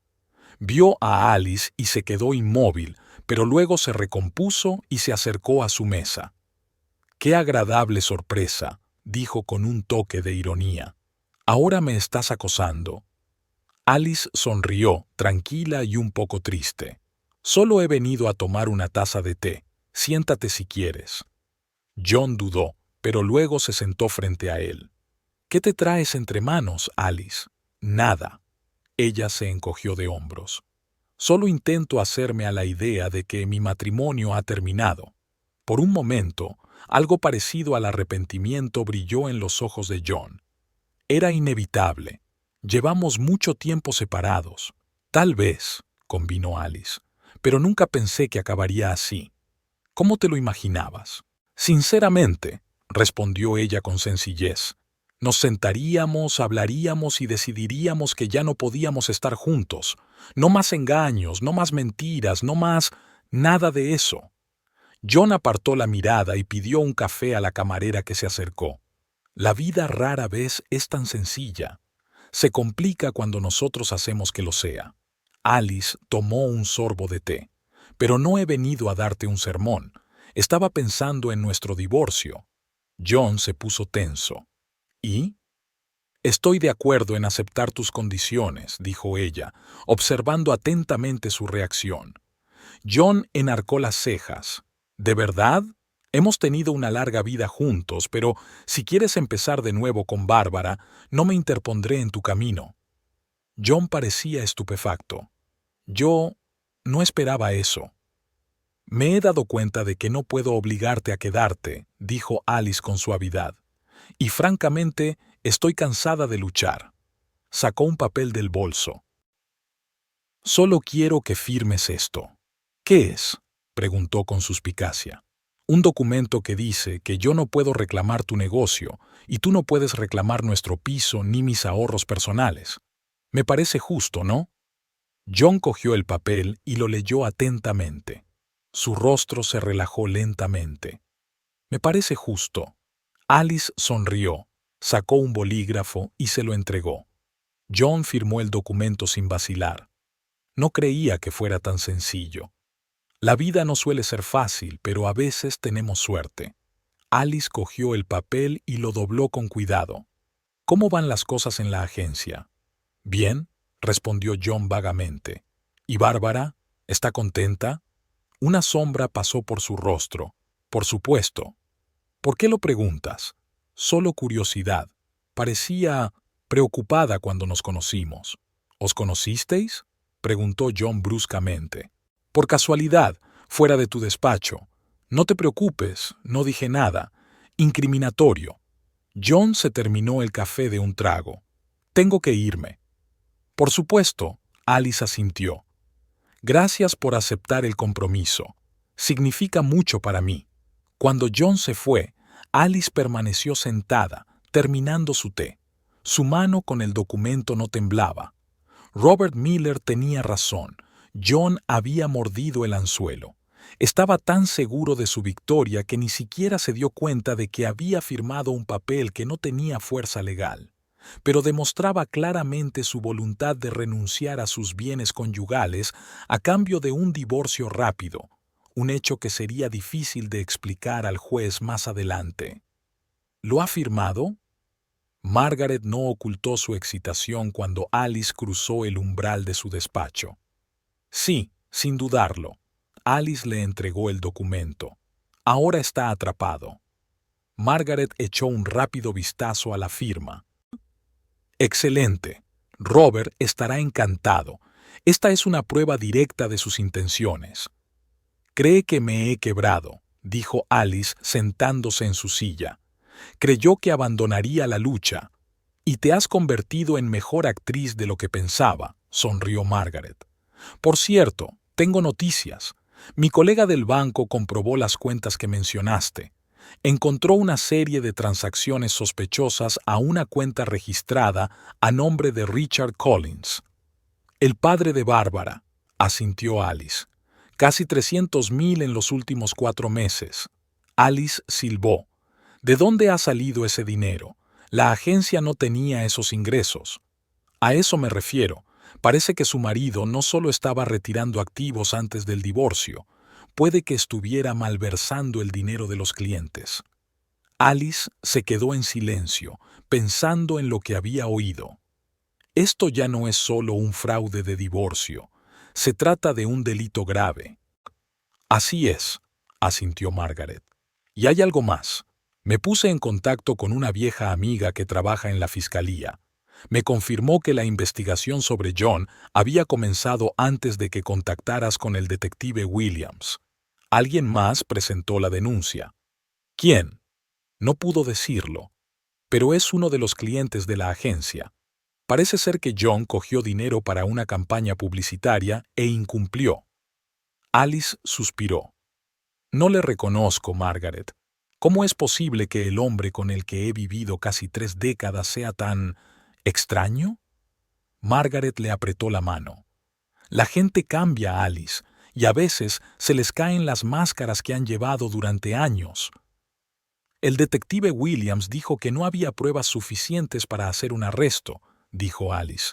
Vio a Alice y se quedó inmóvil, pero luego se recompuso y se acercó a su mesa. «Qué agradable sorpresa», dijo con un toque de ironía. «Ahora me estás acosando». Alice sonrió, tranquila y un poco triste. «Solo he venido a tomar una taza de té. Siéntate si quieres». John dudó, pero luego se sentó frente a él. «¿Qué te traes entre manos, Alice?» «Nada». Ella se encogió de hombros. «Solo intento hacerme a la idea de que mi matrimonio ha terminado». Por un momento, algo parecido al arrepentimiento brilló en los ojos de John. Era inevitable. Llevamos mucho tiempo separados. «Tal vez», convino Alice, «pero nunca pensé que acabaría así». «¿Cómo te lo imaginabas?» «Sinceramente», respondió ella con sencillez, «nos sentaríamos, hablaríamos y decidiríamos que ya no podíamos estar juntos. No más engaños, no más mentiras, no más nada de eso». John apartó la mirada y pidió un café a la camarera que se acercó. «La vida rara vez es tan sencilla. Se complica cuando nosotros hacemos que lo sea». Alice tomó un sorbo de té. «Pero no he venido a darte un sermón. Estaba pensando en nuestro divorcio». John se puso tenso. «¿Y?» «Estoy de acuerdo en aceptar tus condiciones», dijo ella, observando atentamente su reacción. John enarcó las cejas. «¿De verdad? Hemos tenido una larga vida juntos, pero si quieres empezar de nuevo con Bárbara, no me interpondré en tu camino». John parecía estupefacto. «Yo no esperaba eso». «Me he dado cuenta de que no puedo obligarte a quedarte», dijo Alice con suavidad. «Y francamente, estoy cansada de luchar». Sacó un papel del bolso. «Solo quiero que firmes esto». «¿Qué es?», preguntó con suspicacia. «Un documento que dice que yo no puedo reclamar tu negocio y tú no puedes reclamar nuestro piso ni mis ahorros personales. Me parece justo, ¿no?» John cogió el papel y lo leyó atentamente. Su rostro se relajó lentamente. «Me parece justo». Alice sonrió, sacó un bolígrafo y se lo entregó. John firmó el documento sin vacilar. No creía que fuera tan sencillo. La vida no suele ser fácil, pero a veces tenemos suerte. Alice cogió el papel y lo dobló con cuidado. «¿Cómo van las cosas en la agencia?» «Bien», respondió John vagamente. «¿Y Bárbara? ¿Está contenta?» Una sombra pasó por su rostro. «Por supuesto». «¿Por qué lo preguntas?» «Solo curiosidad. Parecía preocupada cuando nos conocimos». «¿Os conocisteis?», preguntó John bruscamente. «Por casualidad, fuera de tu despacho. No te preocupes, no dije nada. Incriminatorio». John se terminó el café de un trago. «Tengo que irme». «Por supuesto», Alice asintió. «Gracias por aceptar el compromiso. Significa mucho para mí». Cuando John se fue, Alice permaneció sentada, terminando su té. Su mano con el documento no temblaba. Robert Miller tenía razón. John había mordido el anzuelo. Estaba tan seguro de su victoria que ni siquiera se dio cuenta de que había firmado un papel que no tenía fuerza legal, pero demostraba claramente su voluntad de renunciar a sus bienes conyugales a cambio de un divorcio rápido, un hecho que sería difícil de explicar al juez más adelante. ¿Lo ha firmado? Margaret no ocultó su excitación cuando Alice cruzó el umbral de su despacho. Sí, sin dudarlo. Alice le entregó el documento. Ahora está atrapado. Margaret echó un rápido vistazo a la firma. Excelente. Robert estará encantado. Esta es una prueba directa de sus intenciones. Cree que me he quebrado, dijo Alice sentándose en su silla. Creyó que abandonaría la lucha. Y te has convertido en mejor actriz de lo que pensaba, sonrió Margaret. Por cierto, tengo noticias. Mi colega del banco comprobó las cuentas que mencionaste. Encontró una serie de transacciones sospechosas a una cuenta registrada a nombre de Richard Collins. El padre de Bárbara, asintió Alice. Casi 300.000 en los últimos 4 meses. Alice silbó. ¿De dónde ha salido ese dinero? La agencia no tenía esos ingresos. A eso me refiero. Parece que su marido no solo estaba retirando activos antes del divorcio, puede que estuviera malversando el dinero de los clientes. Alice se quedó en silencio, pensando en lo que había oído. Esto ya no es solo un fraude de divorcio, se trata de un delito grave. Así es, asintió Margaret. Y hay algo más. Me puse en contacto con una vieja amiga que trabaja en la fiscalía. Me confirmó que la investigación sobre John había comenzado antes de que contactaras con el detective Williams. Alguien más presentó la denuncia. ¿Quién? No pudo decirlo, pero es uno de los clientes de la agencia. Parece ser que John cogió dinero para una campaña publicitaria e incumplió. Alice suspiró. No le reconozco, Margaret. ¿Cómo es posible que el hombre con el que he vivido casi 3 décadas sea tan extraño? Margaret le apretó la mano. La gente cambia, Alice, y a veces se les caen las máscaras que han llevado durante años. El detective Williams dijo que no había pruebas suficientes para hacer un arresto, dijo Alice.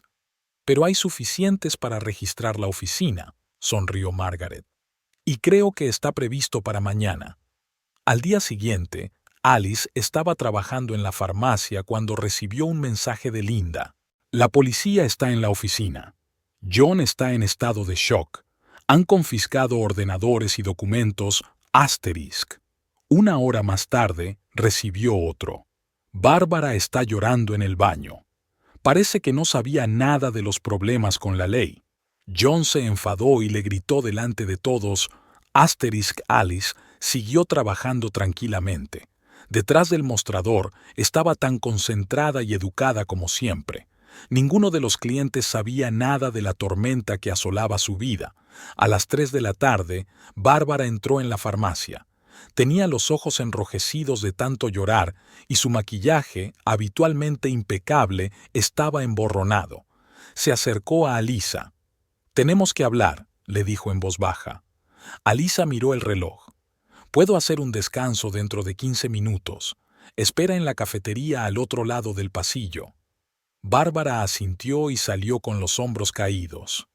Pero hay suficientes para registrar la oficina, sonrió Margaret. Y creo que está previsto para mañana. Al día siguiente, Alice estaba trabajando en la farmacia cuando recibió un mensaje de Linda. La policía está en la oficina. John está en estado de shock. Han confiscado ordenadores y documentos ***. 1 hora más tarde, recibió otro. Bárbara está llorando en el baño. Parece que no sabía nada de los problemas con la ley. John se enfadó y le gritó delante de todos. Alice siguió trabajando tranquilamente. Detrás del mostrador estaba tan concentrada y educada como siempre. Ninguno de los clientes sabía nada de la tormenta que asolaba su vida. A las 3 de la tarde, Bárbara entró en la farmacia. Tenía los ojos enrojecidos de tanto llorar y su maquillaje, habitualmente impecable, estaba emborronado. Se acercó a Alisa. Tenemos que hablar, le dijo en voz baja. Alisa miró el reloj. Puedo hacer un descanso dentro de 15 minutos. Espera en la cafetería al otro lado del pasillo. Bárbara asintió y salió con los hombros caídos.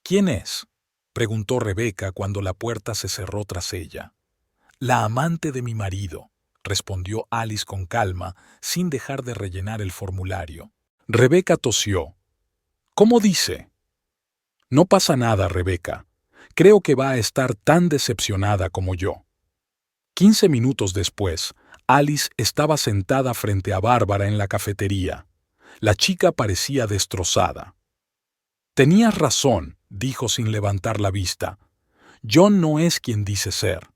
¿Quién es?, preguntó Rebeca cuando la puerta se cerró tras ella. La amante de mi marido, respondió Alice con calma, sin dejar de rellenar el formulario. Rebeca tosió. ¿Cómo dice? No pasa nada, Rebeca. Creo que va a estar tan decepcionada como yo. 15 minutos después, Alice estaba sentada frente a Bárbara en la cafetería. La chica parecía destrozada. Tenías razón, dijo sin levantar la vista. John no es quien dice ser.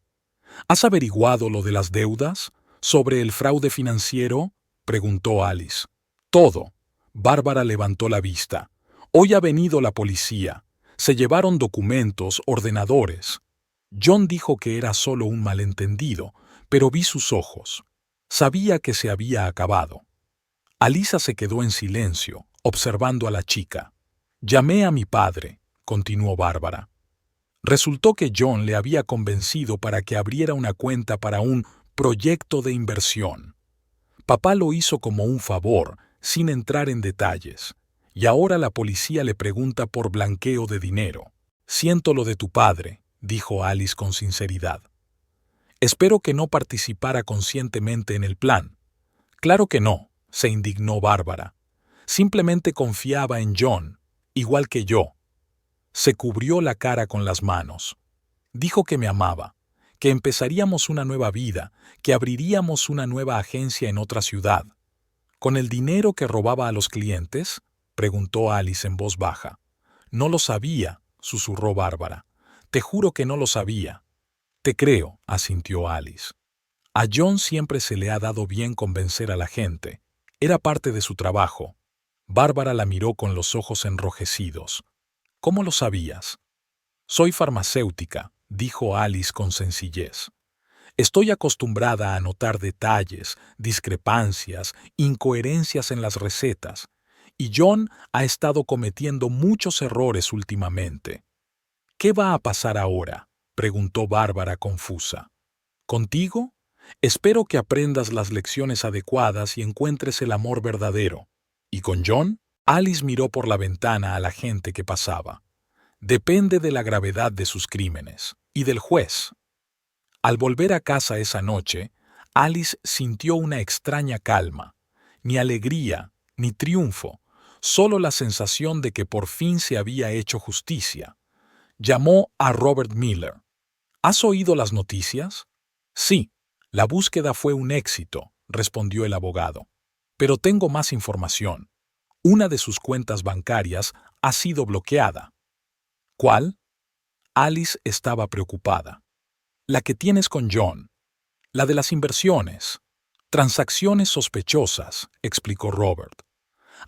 ¿Has averiguado lo de las deudas? ¿Sobre el fraude financiero?, preguntó Alice. Todo. Bárbara levantó la vista. Hoy ha venido la policía. Se llevaron documentos, ordenadores. John dijo que era solo un malentendido, pero vi sus ojos. Sabía que se había acabado. Alisa se quedó en silencio, observando a la chica. Llamé a mi padre, continuó Bárbara. Resultó que John le había convencido para que abriera una cuenta para un proyecto de inversión. Papá lo hizo como un favor, sin entrar en detalles, y ahora la policía le pregunta por blanqueo de dinero. Siento lo de tu padre, dijo Alice con sinceridad. Espero que no participara conscientemente en el plan. Claro que no, se indignó Bárbara. Simplemente confiaba en John, igual que yo. Se cubrió la cara con las manos. Dijo que me amaba, que empezaríamos una nueva vida, que abriríamos una nueva agencia en otra ciudad. ¿Con el dinero que robaba a los clientes?, preguntó Alice en voz baja. No lo sabía, susurró Bárbara. Te juro que no lo sabía. Te creo, asintió Alice. A John siempre se le ha dado bien convencer a la gente. Era parte de su trabajo. Bárbara la miró con los ojos enrojecidos. ¿Cómo lo sabías? Soy farmacéutica, dijo Alice con sencillez. Estoy acostumbrada a notar detalles, discrepancias, incoherencias en las recetas, y John ha estado cometiendo muchos errores últimamente. ¿Qué va a pasar ahora?, preguntó Bárbara confusa. ¿Contigo? Espero que aprendas las lecciones adecuadas y encuentres el amor verdadero. ¿Y con John? Alice miró por la ventana a la gente que pasaba. Depende de la gravedad de sus crímenes y del juez. Al volver a casa esa noche, Alice sintió una extraña calma. Ni alegría, ni triunfo, solo la sensación de que por fin se había hecho justicia. Llamó a Robert Miller. ¿Has oído las noticias? Sí, la búsqueda fue un éxito, respondió el abogado. Pero tengo más información. Una de sus cuentas bancarias ha sido bloqueada. ¿Cuál? Alice estaba preocupada. La que tienes con John. La de las inversiones. Transacciones sospechosas, explicó Robert.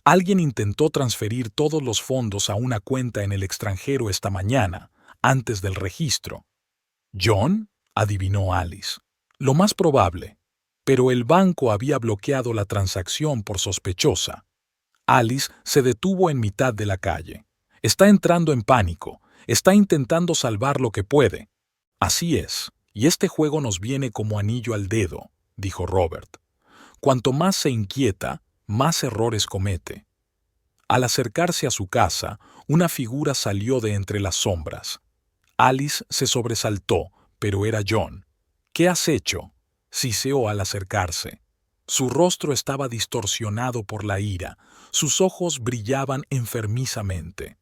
Alguien intentó transferir todos los fondos a una cuenta en el extranjero esta mañana, antes del registro. ¿John?, adivinó Alice. Lo más probable. Pero el banco había bloqueado la transacción por sospechosa. Alice se detuvo en mitad de la calle. Está entrando en pánico. Está intentando salvar lo que puede. Así es, y este juego nos viene como anillo al dedo, dijo Robert. Cuanto más se inquieta, más errores comete. Al acercarse a su casa, una figura salió de entre las sombras. Alice se sobresaltó, pero era John. ¿Qué has hecho?, siseó al acercarse. Su rostro estaba distorsionado por la ira, sus ojos brillaban enfermizamente.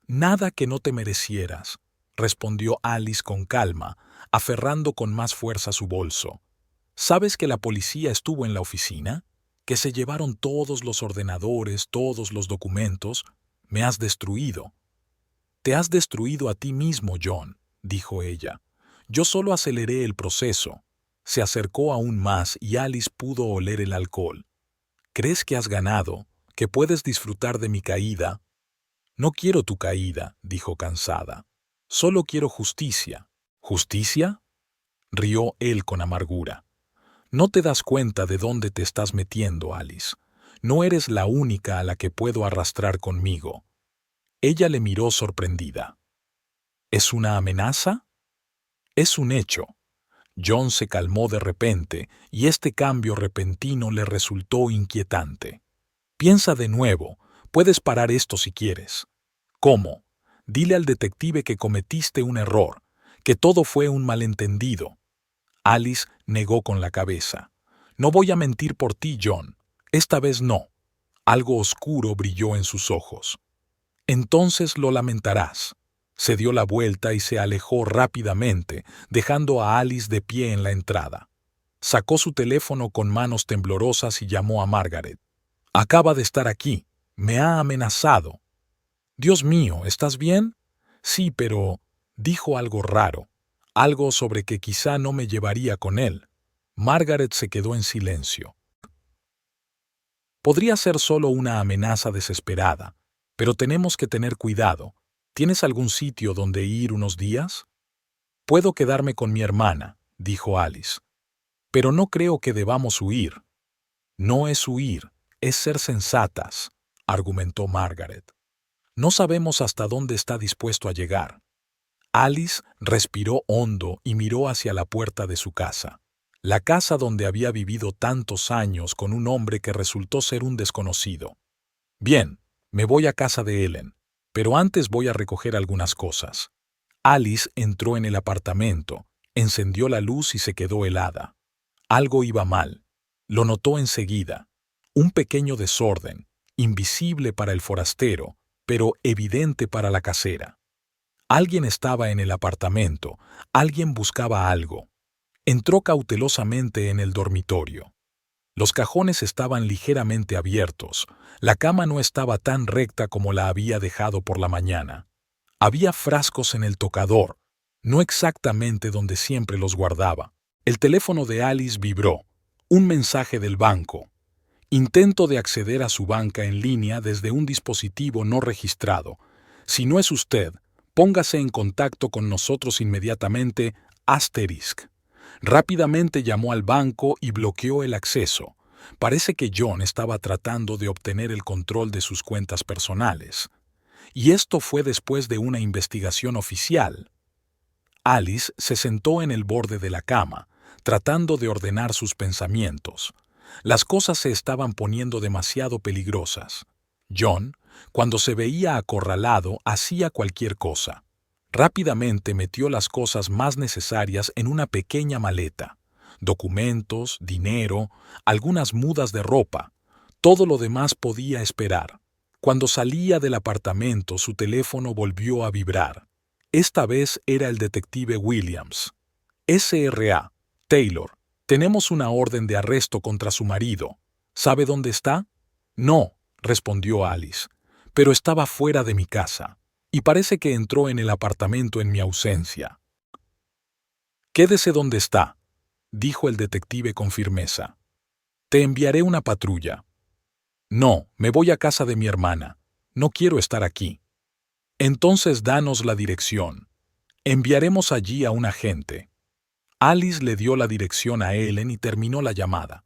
Nada que no te merecieras, respondió Alice con calma, aferrando con más fuerza su bolso. ¿Sabes que la policía estuvo en la oficina? ¿Que se llevaron todos los ordenadores, todos los documentos? Me has destruido. Te has destruido a ti mismo, John, dijo ella. Yo solo aceleré el proceso. Se acercó aún más y Alice pudo oler el alcohol. ¿Crees que has ganado? ¿Que puedes disfrutar de mi caída? No quiero tu caída, dijo cansada. Solo quiero justicia. ¿Justicia?, rió él con amargura. No te das cuenta de dónde te estás metiendo, Alice. No eres la única a la que puedo arrastrar conmigo. Ella le miró sorprendida. ¿Es una amenaza? Es un hecho. John se calmó de repente y este cambio repentino le resultó inquietante. Piensa de nuevo, puedes parar esto si quieres. ¿Cómo? Dile al detective que cometiste un error, que todo fue un malentendido. Alice negó con la cabeza. No voy a mentir por ti, John. Esta vez no. Algo oscuro brilló en sus ojos. Entonces lo lamentarás. Se dio la vuelta y se alejó rápidamente, dejando a Alice de pie en la entrada. Sacó su teléfono con manos temblorosas y llamó a Margaret. Acaba de estar aquí. Me ha amenazado. Dios mío, ¿estás bien? Sí, pero dijo algo raro, algo sobre que quizá no me llevaría con él. Margaret se quedó en silencio. Podría ser solo una amenaza desesperada, pero tenemos que tener cuidado. ¿Tienes algún sitio donde ir unos días? Puedo quedarme con mi hermana, dijo Alice. Pero no creo que debamos huir. No es huir, es ser sensatas, argumentó Margaret. No sabemos hasta dónde está dispuesto a llegar. Alice respiró hondo y miró hacia la puerta de su casa. La casa donde había vivido tantos años con un hombre que resultó ser un desconocido. Bien, me voy a casa de Ellen, pero antes voy a recoger algunas cosas. Alice entró en el apartamento, encendió la luz y se quedó helada. Algo iba mal. Lo notó enseguida. Un pequeño desorden, invisible para el forastero, pero evidente para la casera. Alguien estaba en el apartamento, alguien buscaba algo. Entró cautelosamente en el dormitorio. Los cajones estaban ligeramente abiertos, la cama no estaba tan recta como la había dejado por la mañana. Había frascos en el tocador, no exactamente donde siempre los guardaba. El teléfono de Alice vibró. Un mensaje del banco. Intento de acceder a su banca en línea desde un dispositivo no registrado. Si no es usted, póngase en contacto con nosotros inmediatamente, ***. Rápidamente llamó al banco y bloqueó el acceso. Parece que John estaba tratando de obtener el control de sus cuentas personales. Y esto fue después de una investigación oficial. Alice se sentó en el borde de la cama, tratando de ordenar sus pensamientos. Las cosas se estaban poniendo demasiado peligrosas. John, cuando se veía acorralado, hacía cualquier cosa. Rápidamente metió las cosas más necesarias en una pequeña maleta. Documentos, dinero, algunas mudas de ropa. Todo lo demás podía esperar. Cuando salía del apartamento, su teléfono volvió a vibrar. Esta vez era el detective Williams. S.R.A. Taylor, tenemos una orden de arresto contra su marido. ¿Sabe dónde está? No, respondió Alice, pero estaba fuera de mi casa, y parece que entró en el apartamento en mi ausencia. Quédese donde está, dijo el detective con firmeza. Te enviaré una patrulla. No, me voy a casa de mi hermana. No quiero estar aquí. Entonces danos la dirección. Enviaremos allí a un agente. Alice le dio la dirección a Ellen y terminó la llamada.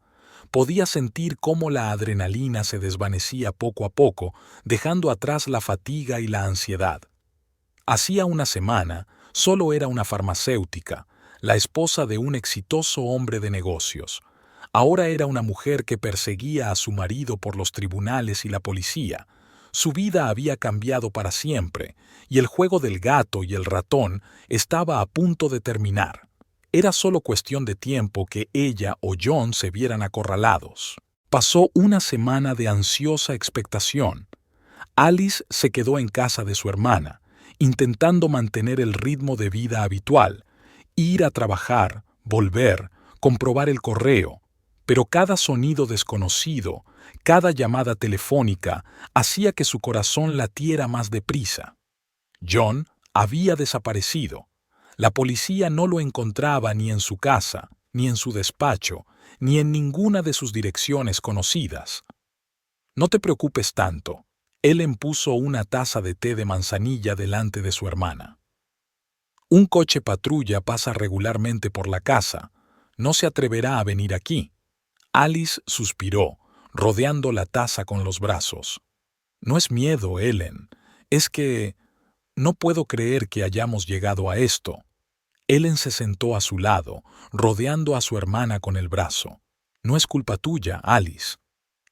Podía sentir cómo la adrenalina se desvanecía poco a poco, dejando atrás la fatiga y la ansiedad. Hacía una semana, solo era una farmacéutica, la esposa de un exitoso hombre de negocios. Ahora era una mujer que perseguía a su marido por los tribunales y la policía. Su vida había cambiado para siempre, y el juego del gato y el ratón estaba a punto de terminar. Era solo cuestión de tiempo que ella o John se vieran acorralados. Pasó una semana de ansiosa expectación. Alice se quedó en casa de su hermana, intentando mantener el ritmo de vida habitual, ir a trabajar, volver, comprobar el correo, pero cada sonido desconocido, cada llamada telefónica, hacía que su corazón latiera más deprisa. John había desaparecido. La policía no lo encontraba ni en su casa, ni en su despacho, ni en ninguna de sus direcciones conocidas. No te preocupes tanto. Ellen puso una taza de té de manzanilla delante de su hermana. Un coche patrulla pasa regularmente por la casa. No se atreverá a venir aquí. Alice suspiró, rodeando la taza con los brazos. No es miedo, Ellen. Es que no puedo creer que hayamos llegado a esto. Ellen se sentó a su lado, rodeando a su hermana con el brazo. No es culpa tuya, Alice.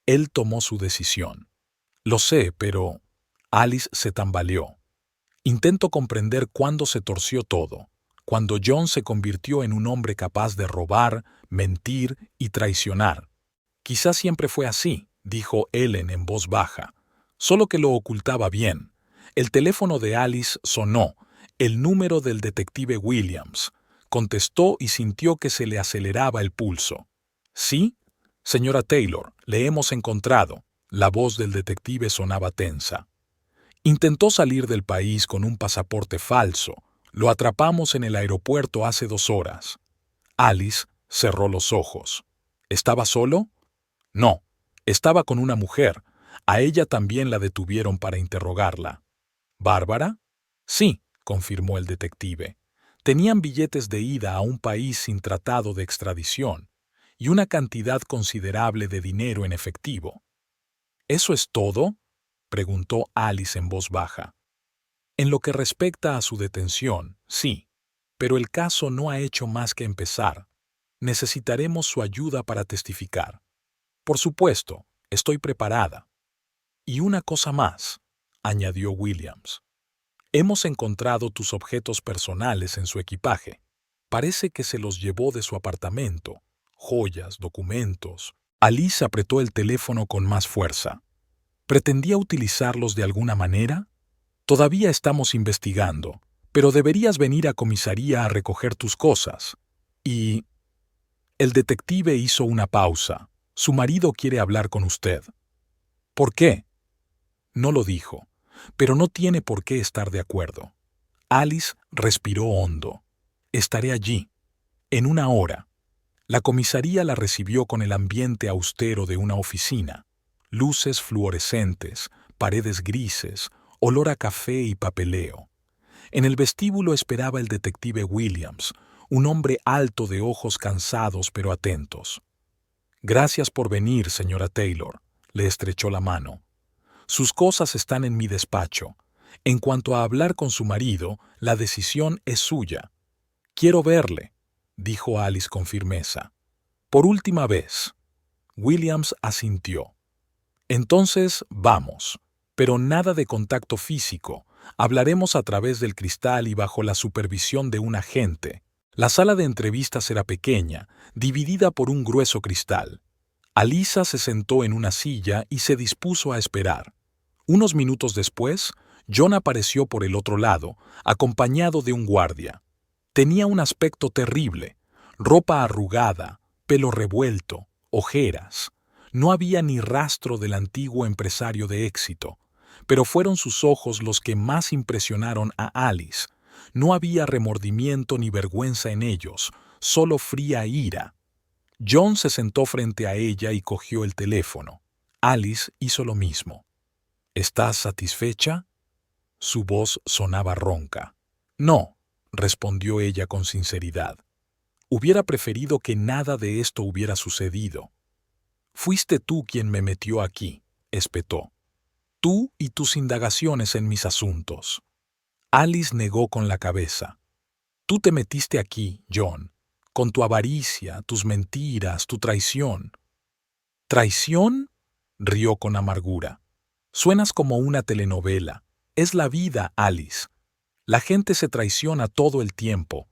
Él tomó su decisión. Lo sé, pero... Alice se tambaleó. Intento comprender cuándo se torció todo, cuando John se convirtió en un hombre capaz de robar, mentir y traicionar. Quizás siempre fue así, dijo Ellen en voz baja, solo que lo ocultaba bien. El teléfono de Alice sonó, el número del detective Williams. Contestó y sintió que se le aceleraba el pulso. ¿Sí? Señora Taylor, le hemos encontrado. La voz del detective sonaba tensa. Intentó salir del país con un pasaporte falso. Lo atrapamos en el aeropuerto hace 2 horas. Alice cerró los ojos. ¿Estaba solo? No, estaba con una mujer. A ella también la detuvieron para interrogarla. ¿Bárbara? Sí, confirmó el detective. Tenían billetes de ida a un país sin tratado de extradición y una cantidad considerable de dinero en efectivo. ¿Eso es todo?, preguntó Alice en voz baja. En lo que respecta a su detención, sí, pero el caso no ha hecho más que empezar. Necesitaremos su ayuda para testificar. Por supuesto, estoy preparada. Y una cosa más, añadió Williams. Hemos encontrado tus objetos personales en su equipaje. Parece que se los llevó de su apartamento. Joyas, documentos. Alice apretó el teléfono con más fuerza. ¿Pretendía utilizarlos de alguna manera? Todavía estamos investigando, pero deberías venir a comisaría a recoger tus cosas. Y... El detective hizo una pausa. Su marido quiere hablar con usted. ¿Por qué? No lo dijo, pero no tiene por qué estar de acuerdo. Alice respiró hondo. Estaré allí, en 1 hora. La comisaría la recibió con el ambiente austero de una oficina. Luces fluorescentes, paredes grises, olor a café y papeleo. En el vestíbulo esperaba el detective Williams, un hombre alto de ojos cansados pero atentos. Gracias por venir, señora Taylor. Le estrechó la mano. Sus cosas están en mi despacho. En cuanto a hablar con su marido, la decisión es suya. Quiero verle, dijo Alice con firmeza. Por última vez. Williams asintió. Entonces, vamos. Pero nada de contacto físico. Hablaremos a través del cristal y bajo la supervisión de un agente. La sala de entrevistas era pequeña, dividida por un grueso cristal. Alisa se sentó en una silla y se dispuso a esperar. Unos minutos después, John apareció por el otro lado, acompañado de un guardia. Tenía un aspecto terrible, ropa arrugada, pelo revuelto, ojeras. No había ni rastro del antiguo empresario de éxito, pero fueron sus ojos los que más impresionaron a Alice. No había remordimiento ni vergüenza en ellos, solo fría ira. John se sentó frente a ella y cogió el teléfono. Alice hizo lo mismo. ¿Estás satisfecha? Su voz sonaba ronca. No, respondió ella con sinceridad. Hubiera preferido que nada de esto hubiera sucedido. Fuiste tú quien me metió aquí, espetó. Tú y tus indagaciones en mis asuntos. Alice negó con la cabeza. Tú te metiste aquí, John, con tu avaricia, tus mentiras, tu traición. ¿Traición? Rió con amargura. Suenas como una telenovela. Es la vida, Alice. La gente se traiciona todo el tiempo.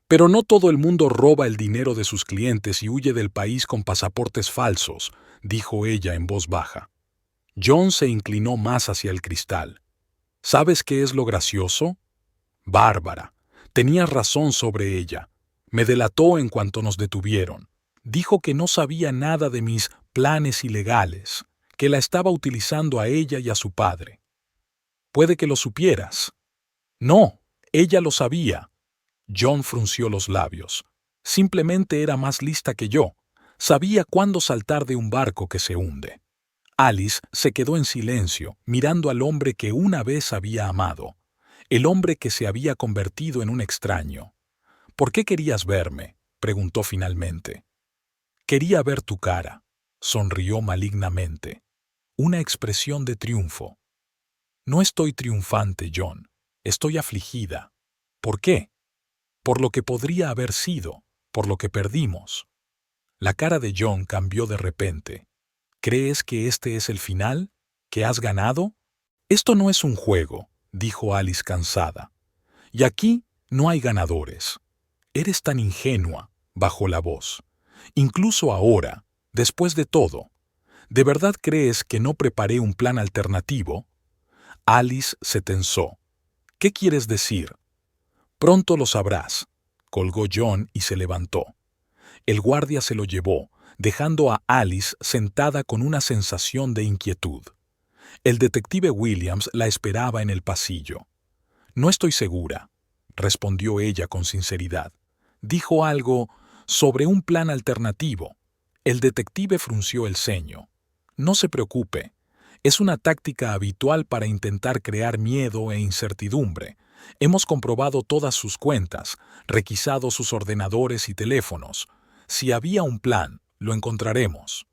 Pero no todo el mundo roba el dinero de sus clientes y huye del país con pasaportes falsos, dijo ella en voz baja. John se inclinó más hacia el cristal. ¿Sabes qué es lo gracioso? Bárbara. Tenías razón sobre ella. Me delató en cuanto nos detuvieron. Dijo que no sabía nada de mis planes ilegales, que la estaba utilizando a ella y a su padre. Puede que lo supieras. No, ella lo sabía. John frunció los labios. Simplemente era más lista que yo. Sabía cuándo saltar de un barco que se hunde. Alice se quedó en silencio, mirando al hombre que una vez había amado, el hombre que se había convertido en un extraño. ¿Por qué querías verme?, preguntó finalmente. Quería ver tu cara, sonrió malignamente. Una expresión de triunfo. No estoy triunfante, John. Estoy afligida. ¿Por qué? Por lo que podría haber sido, por lo que perdimos. La cara de John cambió de repente. ¿Crees que este es el final? ¿Que has ganado? Esto no es un juego, dijo Alice cansada. Y aquí no hay ganadores. Eres tan ingenua, bajó la voz. Incluso ahora, después de todo, ¿de verdad crees que no preparé un plan alternativo? Alice se tensó. ¿Qué quieres decir? Pronto lo sabrás, colgó John y se levantó. El guardia se lo llevó, dejando a Alice sentada con una sensación de inquietud. El detective Williams la esperaba en el pasillo. No estoy segura, respondió ella con sinceridad. Dijo algo sobre un plan alternativo. El detective frunció el ceño. No se preocupe. Es una táctica habitual para intentar crear miedo e incertidumbre. Hemos comprobado todas sus cuentas, requisado sus ordenadores y teléfonos. Si había un plan, lo encontraremos.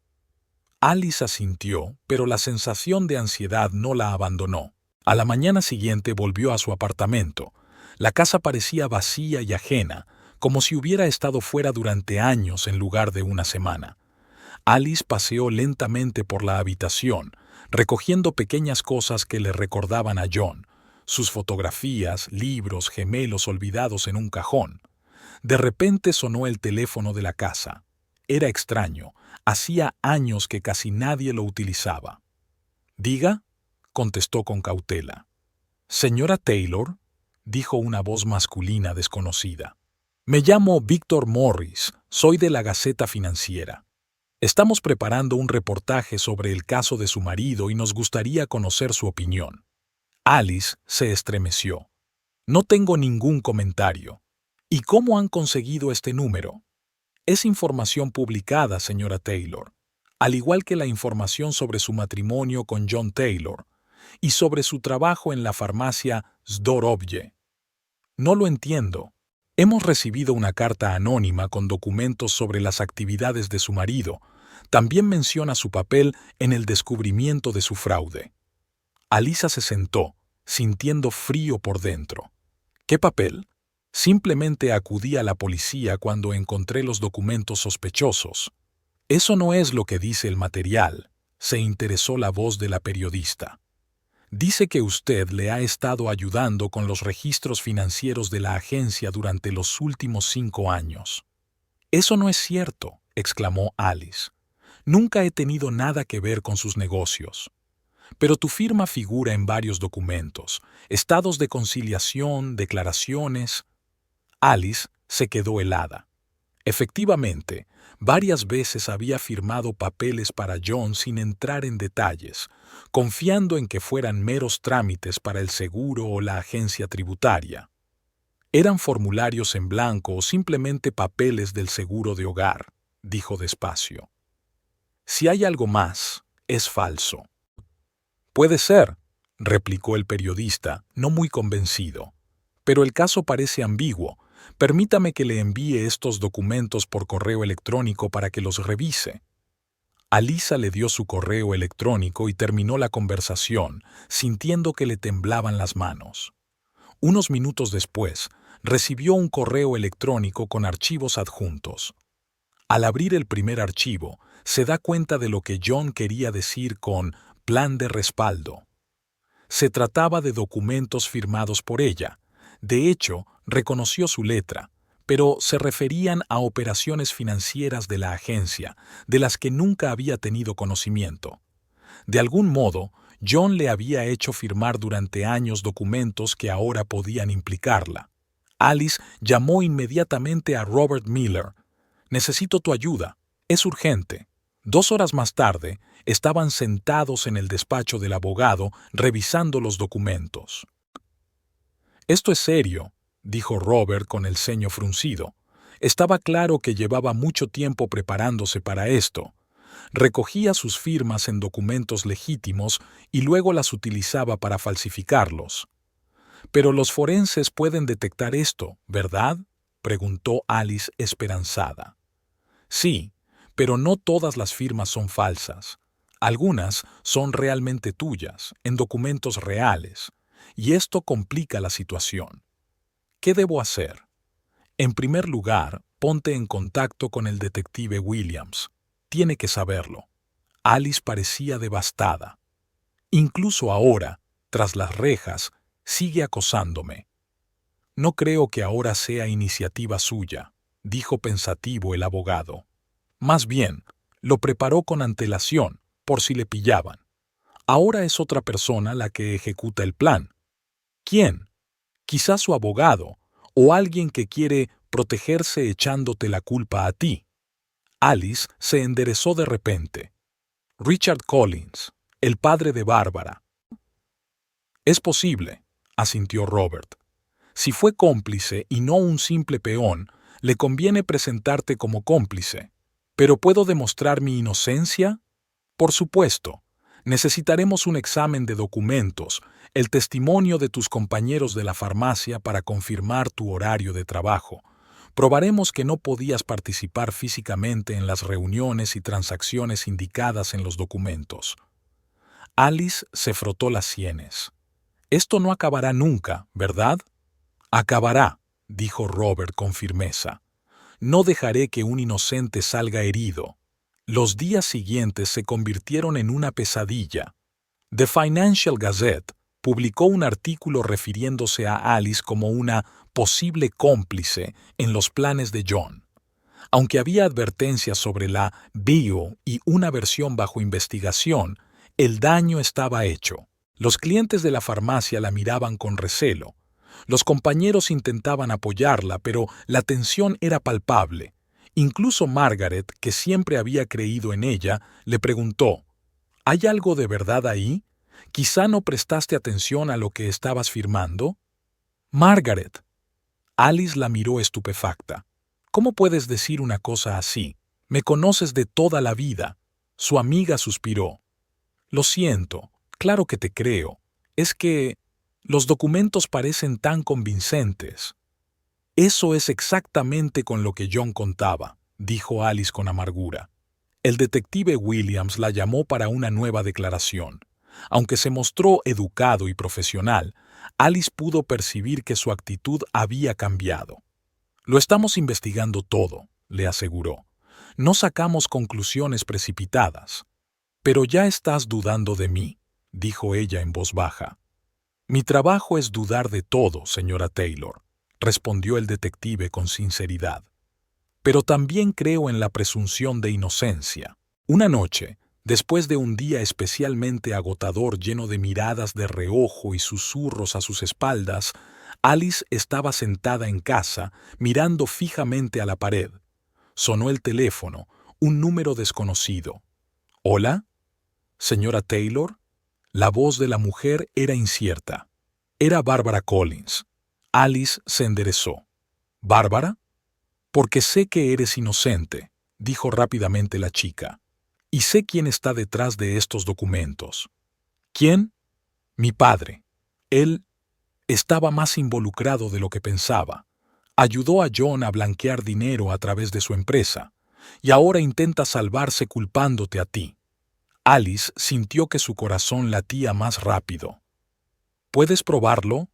Alice asintió, pero la sensación de ansiedad no la abandonó. A la mañana siguiente volvió a su apartamento. La casa parecía vacía y ajena, como si hubiera estado fuera durante años en lugar de una semana. Alice paseó lentamente por la habitación, recogiendo pequeñas cosas que le recordaban a John, sus fotografías, libros, gemelos olvidados en un cajón. De repente sonó el teléfono de la casa. Era extraño, hacía años que casi nadie lo utilizaba. «Diga», contestó con cautela. «Señora Taylor», dijo una voz masculina desconocida. «Me llamo Víctor Morris, soy de la Gaceta Financiera. Estamos preparando un reportaje sobre el caso de su marido y nos gustaría conocer su opinión». Alice se estremeció. «No tengo ningún comentario. ¿Y cómo han conseguido este número?» «Es información publicada, señora Taylor, al igual que la información sobre su matrimonio con John Taylor y sobre su trabajo en la farmacia Zdorobye». «No lo entiendo. Hemos recibido una carta anónima con documentos sobre las actividades de su marido. También menciona su papel en el descubrimiento de su fraude». Alisa se sentó, sintiendo frío por dentro. «¿Qué papel?» «Simplemente acudí a la policía cuando encontré los documentos sospechosos». «Eso no es lo que dice el material», se interesó la voz de la periodista. «Dice que usted le ha estado ayudando con los registros financieros de la agencia durante los últimos 5 años». «Eso no es cierto», exclamó Alice. «Nunca he tenido nada que ver con sus negocios». «Pero tu firma figura en varios documentos, estados de conciliación, declaraciones». Alice se quedó helada. Efectivamente, varias veces había firmado papeles para John sin entrar en detalles, confiando en que fueran meros trámites para el seguro o la agencia tributaria. «Eran formularios en blanco o simplemente papeles del seguro de hogar», dijo despacio. «Si hay algo más, es falso». «Puede ser», replicó el periodista, no muy convencido. «Pero el caso parece ambiguo. Permítame que le envíe estos documentos por correo electrónico para que los revise». Alisa le dio su correo electrónico y terminó la conversación, sintiendo que le temblaban las manos. Unos minutos después, recibió un correo electrónico con archivos adjuntos. Al abrir el primer archivo, se da cuenta de lo que John quería decir con plan de respaldo. Se trataba de documentos firmados por ella. De hecho, reconoció su letra, pero se referían a operaciones financieras de la agencia, de las que nunca había tenido conocimiento. De algún modo, John le había hecho firmar durante años documentos que ahora podían implicarla. Alice llamó inmediatamente a Robert Miller. «Necesito tu ayuda. Es urgente». 2 horas más tarde, estaban sentados en el despacho del abogado revisando los documentos. «Esto es serio», dijo Robert con el ceño fruncido. Estaba claro que llevaba mucho tiempo preparándose para esto. Recogía sus firmas en documentos legítimos y luego las utilizaba para falsificarlos. «Pero los forenses pueden detectar esto, ¿verdad?», preguntó Alice esperanzada. «Sí, pero no todas las firmas son falsas. Algunas son realmente tuyas, en documentos reales, y esto complica la situación. ¿Qué debo hacer? En primer lugar, ponte en contacto con el detective Williams. Tiene que saberlo. Alice parecía devastada. Incluso ahora, tras las rejas, sigue acosándome. No creo que ahora sea iniciativa suya, dijo pensativo el abogado. Más bien, lo preparó con antelación, por si le pillaban. Ahora es otra persona la que ejecuta el plan. ¿Quién? Quizás su abogado, o alguien que quiere protegerse echándote la culpa a ti. Alice se enderezó de repente. Richard Collins, el padre de Bárbara. Es posible, asintió Robert. Si fue cómplice y no un simple peón, le conviene presentarte como cómplice. ¿Pero puedo demostrar mi inocencia? Por supuesto. Necesitaremos un examen de documentos, el testimonio de tus compañeros de la farmacia para confirmar tu horario de trabajo. Probaremos que no podías participar físicamente en las reuniones y transacciones indicadas en los documentos. Alice se frotó las sienes. Esto no acabará nunca, ¿verdad? Acabará, dijo Robert con firmeza. No dejaré que un inocente salga herido. Los días siguientes se convirtieron en una pesadilla. The Financial Gazette publicó un artículo refiriéndose a Alice como una posible cómplice en los planes de John. Aunque había advertencias sobre la bio y una versión bajo investigación, el daño estaba hecho. Los clientes de la farmacia la miraban con recelo. Los compañeros intentaban apoyarla, pero la tensión era palpable. Incluso Margaret, que siempre había creído en ella, le preguntó, ¿hay algo de verdad ahí? ¿Quizá no prestaste atención a lo que estabas firmando? Margaret. Alice la miró estupefacta. ¿Cómo puedes decir una cosa así? Me conoces de toda la vida. Su amiga suspiró. Lo siento, claro que te creo. Es que los documentos parecen tan convincentes. Eso es exactamente con lo que John contaba, dijo Alice con amargura. El detective Williams la llamó para una nueva declaración. Aunque se mostró educado y profesional, Alice pudo percibir que su actitud había cambiado. Lo estamos investigando todo, le aseguró. No sacamos conclusiones precipitadas. Pero ya estás dudando de mí, dijo ella en voz baja. Mi trabajo es dudar de todo, señora Taylor, respondió el detective con sinceridad. Pero también creo en la presunción de inocencia. Una noche, después de un día especialmente agotador lleno de miradas de reojo y susurros a sus espaldas, Alice estaba sentada en casa, mirando fijamente a la pared. Sonó el teléfono, un número desconocido. ¿Hola? ¿Señora Taylor? La voz de la mujer era incierta. Era Bárbara Collins. Alice se enderezó. ¿Bárbara? Porque sé que eres inocente, dijo rápidamente la chica. Y sé quién está detrás de estos documentos. ¿Quién? Mi padre. Él estaba más involucrado de lo que pensaba. Ayudó a John a blanquear dinero a través de su empresa, y ahora intenta salvarse culpándote a ti. Alice sintió que su corazón latía más rápido. ¿Puedes probarlo?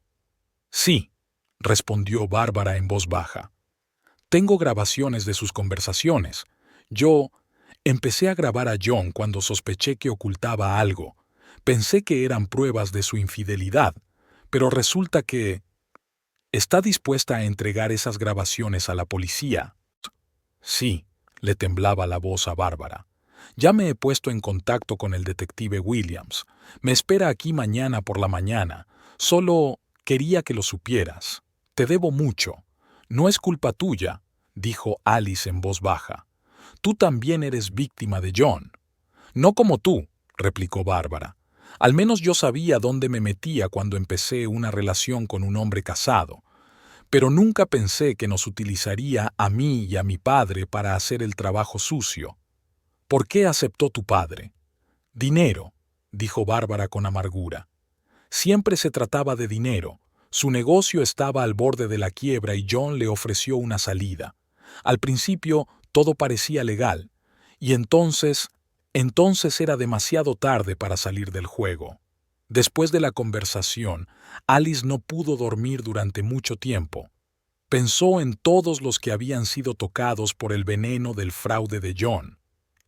Sí, respondió Bárbara en voz baja. Tengo grabaciones de sus conversaciones. Yo empecé a grabar a John cuando sospeché que ocultaba algo. Pensé que eran pruebas de su infidelidad, pero resulta que... ¿Está dispuesta a entregar esas grabaciones a la policía? Sí, le temblaba la voz a Bárbara. Ya me he puesto en contacto con el detective Williams. Me espera aquí mañana por la mañana. Solo quería que lo supieras. Te debo mucho. No es culpa tuya, dijo Alice en voz baja. Tú también eres víctima de John. No como tú, replicó Bárbara. Al menos yo sabía dónde me metía cuando empecé una relación con un hombre casado. Pero nunca pensé que nos utilizaría a mí y a mi padre para hacer el trabajo sucio. ¿Por qué aceptó tu padre? Dinero, dijo Bárbara con amargura. Siempre se trataba de dinero. Su negocio estaba al borde de la quiebra y John le ofreció una salida. Al principio todo parecía legal. Y entonces Entonces era demasiado tarde para salir del juego. Después de la conversación, Alice no pudo dormir durante mucho tiempo. Pensó en todos los que habían sido tocados por el veneno del fraude de John.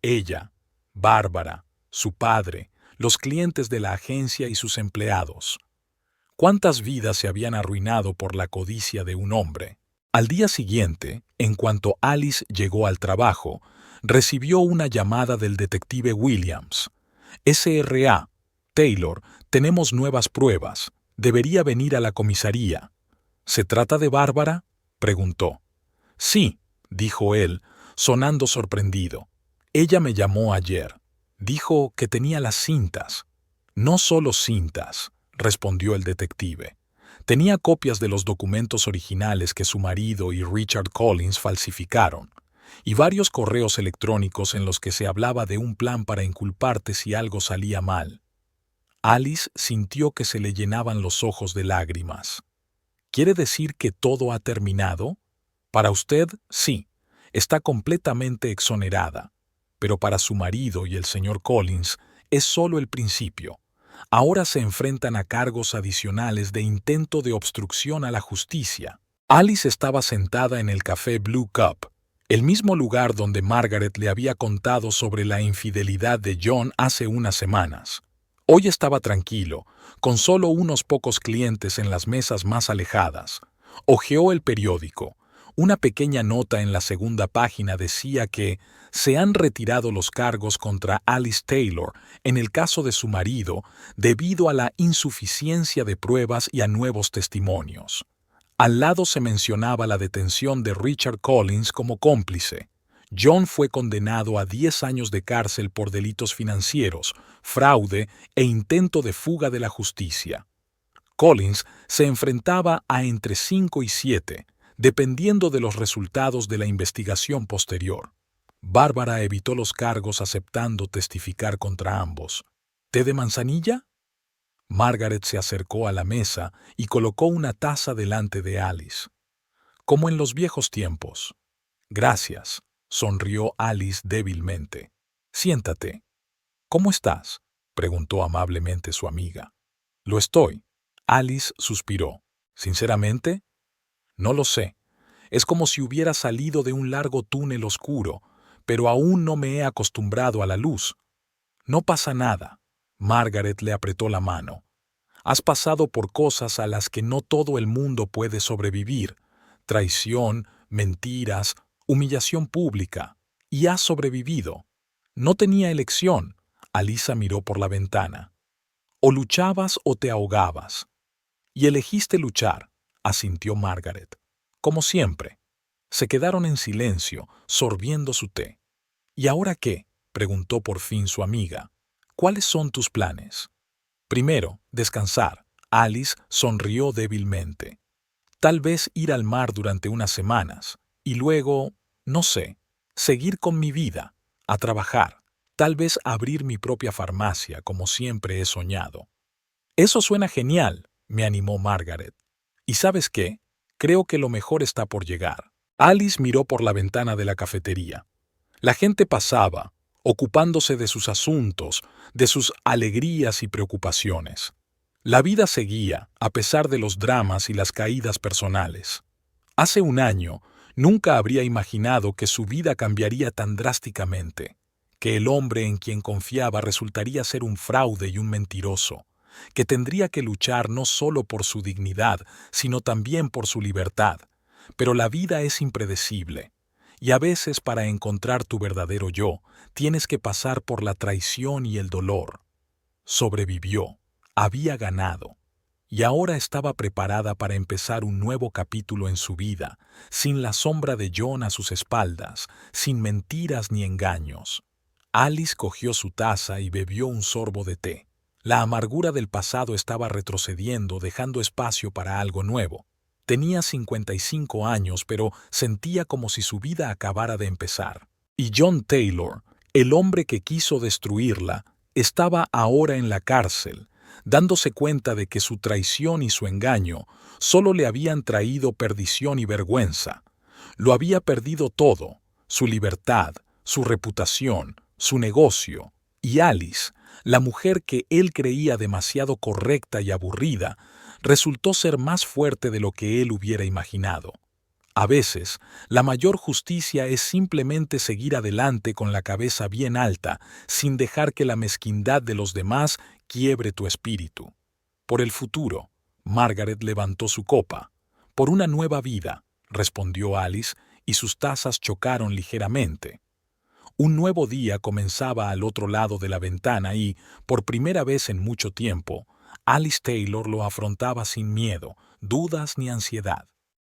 Ella, Bárbara, su padre, los clientes de la agencia y sus empleados. ¿Cuántas vidas se habían arruinado por la codicia de un hombre? Al día siguiente, en cuanto Alice llegó al trabajo, recibió una llamada del detective Williams. SRA, Taylor, tenemos nuevas pruebas. Debería venir a la comisaría. ¿Se trata de Bárbara?, preguntó. Sí, dijo él, sonando sorprendido. Ella me llamó ayer. Dijo que tenía las cintas. No solo cintas, respondió el detective. Tenía copias de los documentos originales que su marido y Richard Collins falsificaron, y varios correos electrónicos en los que se hablaba de un plan para inculparte si algo salía mal. Alice sintió que se le llenaban los ojos de lágrimas. ¿Quiere decir que todo ha terminado? Para usted, sí, está completamente exonerada, pero para su marido y el señor Collins es solo el principio. Ahora se enfrentan a cargos adicionales de intento de obstrucción a la justicia. Alice estaba sentada en el café Blue Cup, el mismo lugar donde Margaret le había contado sobre la infidelidad de John hace unas semanas. Hoy estaba tranquilo, con solo unos pocos clientes en las mesas más alejadas. Hojeó el periódico. Una pequeña nota en la segunda página decía que se han retirado los cargos contra Alice Taylor en el caso de su marido debido a la insuficiencia de pruebas y a nuevos testimonios. Al lado se mencionaba la detención de Richard Collins como cómplice. John fue condenado a 10 años de cárcel por delitos financieros, fraude e intento de fuga de la justicia. Collins se enfrentaba a entre 5 y 7, dependiendo de los resultados de la investigación posterior. Bárbara evitó los cargos aceptando testificar contra ambos. ¿Té de manzanilla? Margaret se acercó a la mesa y colocó una taza delante de Alice. Como en los viejos tiempos. Gracias, sonrió Alice débilmente. Siéntate. ¿Cómo estás?, preguntó amablemente su amiga. Lo estoy. Alice suspiró. ¿Sinceramente? No lo sé. Es como si hubiera salido de un largo túnel oscuro, pero aún no me he acostumbrado a la luz. No pasa nada. Margaret le apretó la mano. Has pasado por cosas a las que no todo el mundo puede sobrevivir. Traición, mentiras, humillación pública. Y has sobrevivido. No tenía elección. Alisa miró por la ventana. O luchabas o te ahogabas. Y elegiste luchar, asintió Margaret. Como siempre. Se quedaron en silencio, sorbiendo su té. ¿Y ahora qué?, preguntó por fin su amiga. ¿Cuáles son tus planes? Primero, descansar. Alice sonrió débilmente. Tal vez ir al mar durante unas semanas. Y luego, no sé, seguir con mi vida, a trabajar. Tal vez abrir mi propia farmacia, como siempre he soñado. Eso suena genial, me animó Margaret. ¿Y sabes qué? Creo que lo mejor está por llegar. Alice miró por la ventana de la cafetería. La gente pasaba, ocupándose de sus asuntos, de sus alegrías y preocupaciones. La vida seguía, a pesar de los dramas y las caídas personales. Hace un año, nunca habría imaginado que su vida cambiaría tan drásticamente, que el hombre en quien confiaba resultaría ser un fraude y un mentiroso, que tendría que luchar no solo por su dignidad, sino también por su libertad. Pero la vida es impredecible, y a veces para encontrar tu verdadero yo, tienes que pasar por la traición y el dolor. Sobrevivió, había ganado, y ahora estaba preparada para empezar un nuevo capítulo en su vida, sin la sombra de John a sus espaldas, sin mentiras ni engaños. Alice cogió su taza y bebió un sorbo de té. La amargura del pasado estaba retrocediendo, dejando espacio para algo nuevo. Tenía 55 años, pero sentía como si su vida acabara de empezar. Y John Taylor, el hombre que quiso destruirla, estaba ahora en la cárcel, dándose cuenta de que su traición y su engaño solo le habían traído perdición y vergüenza. Lo había perdido todo: su libertad, su reputación, su negocio, Y Alice, la mujer que él creía demasiado correcta y aburrida, resultó ser más fuerte de lo que él hubiera imaginado. A veces, la mayor justicia es simplemente seguir adelante con la cabeza bien alta, sin dejar que la mezquindad de los demás quiebre tu espíritu. Por el futuro, Margaret levantó su copa. Por una nueva vida, respondió Alice, y sus tazas chocaron ligeramente. Un nuevo día comenzaba al otro lado de la ventana y, por primera vez en mucho tiempo, Alice Taylor lo afrontaba sin miedo, dudas ni ansiedad.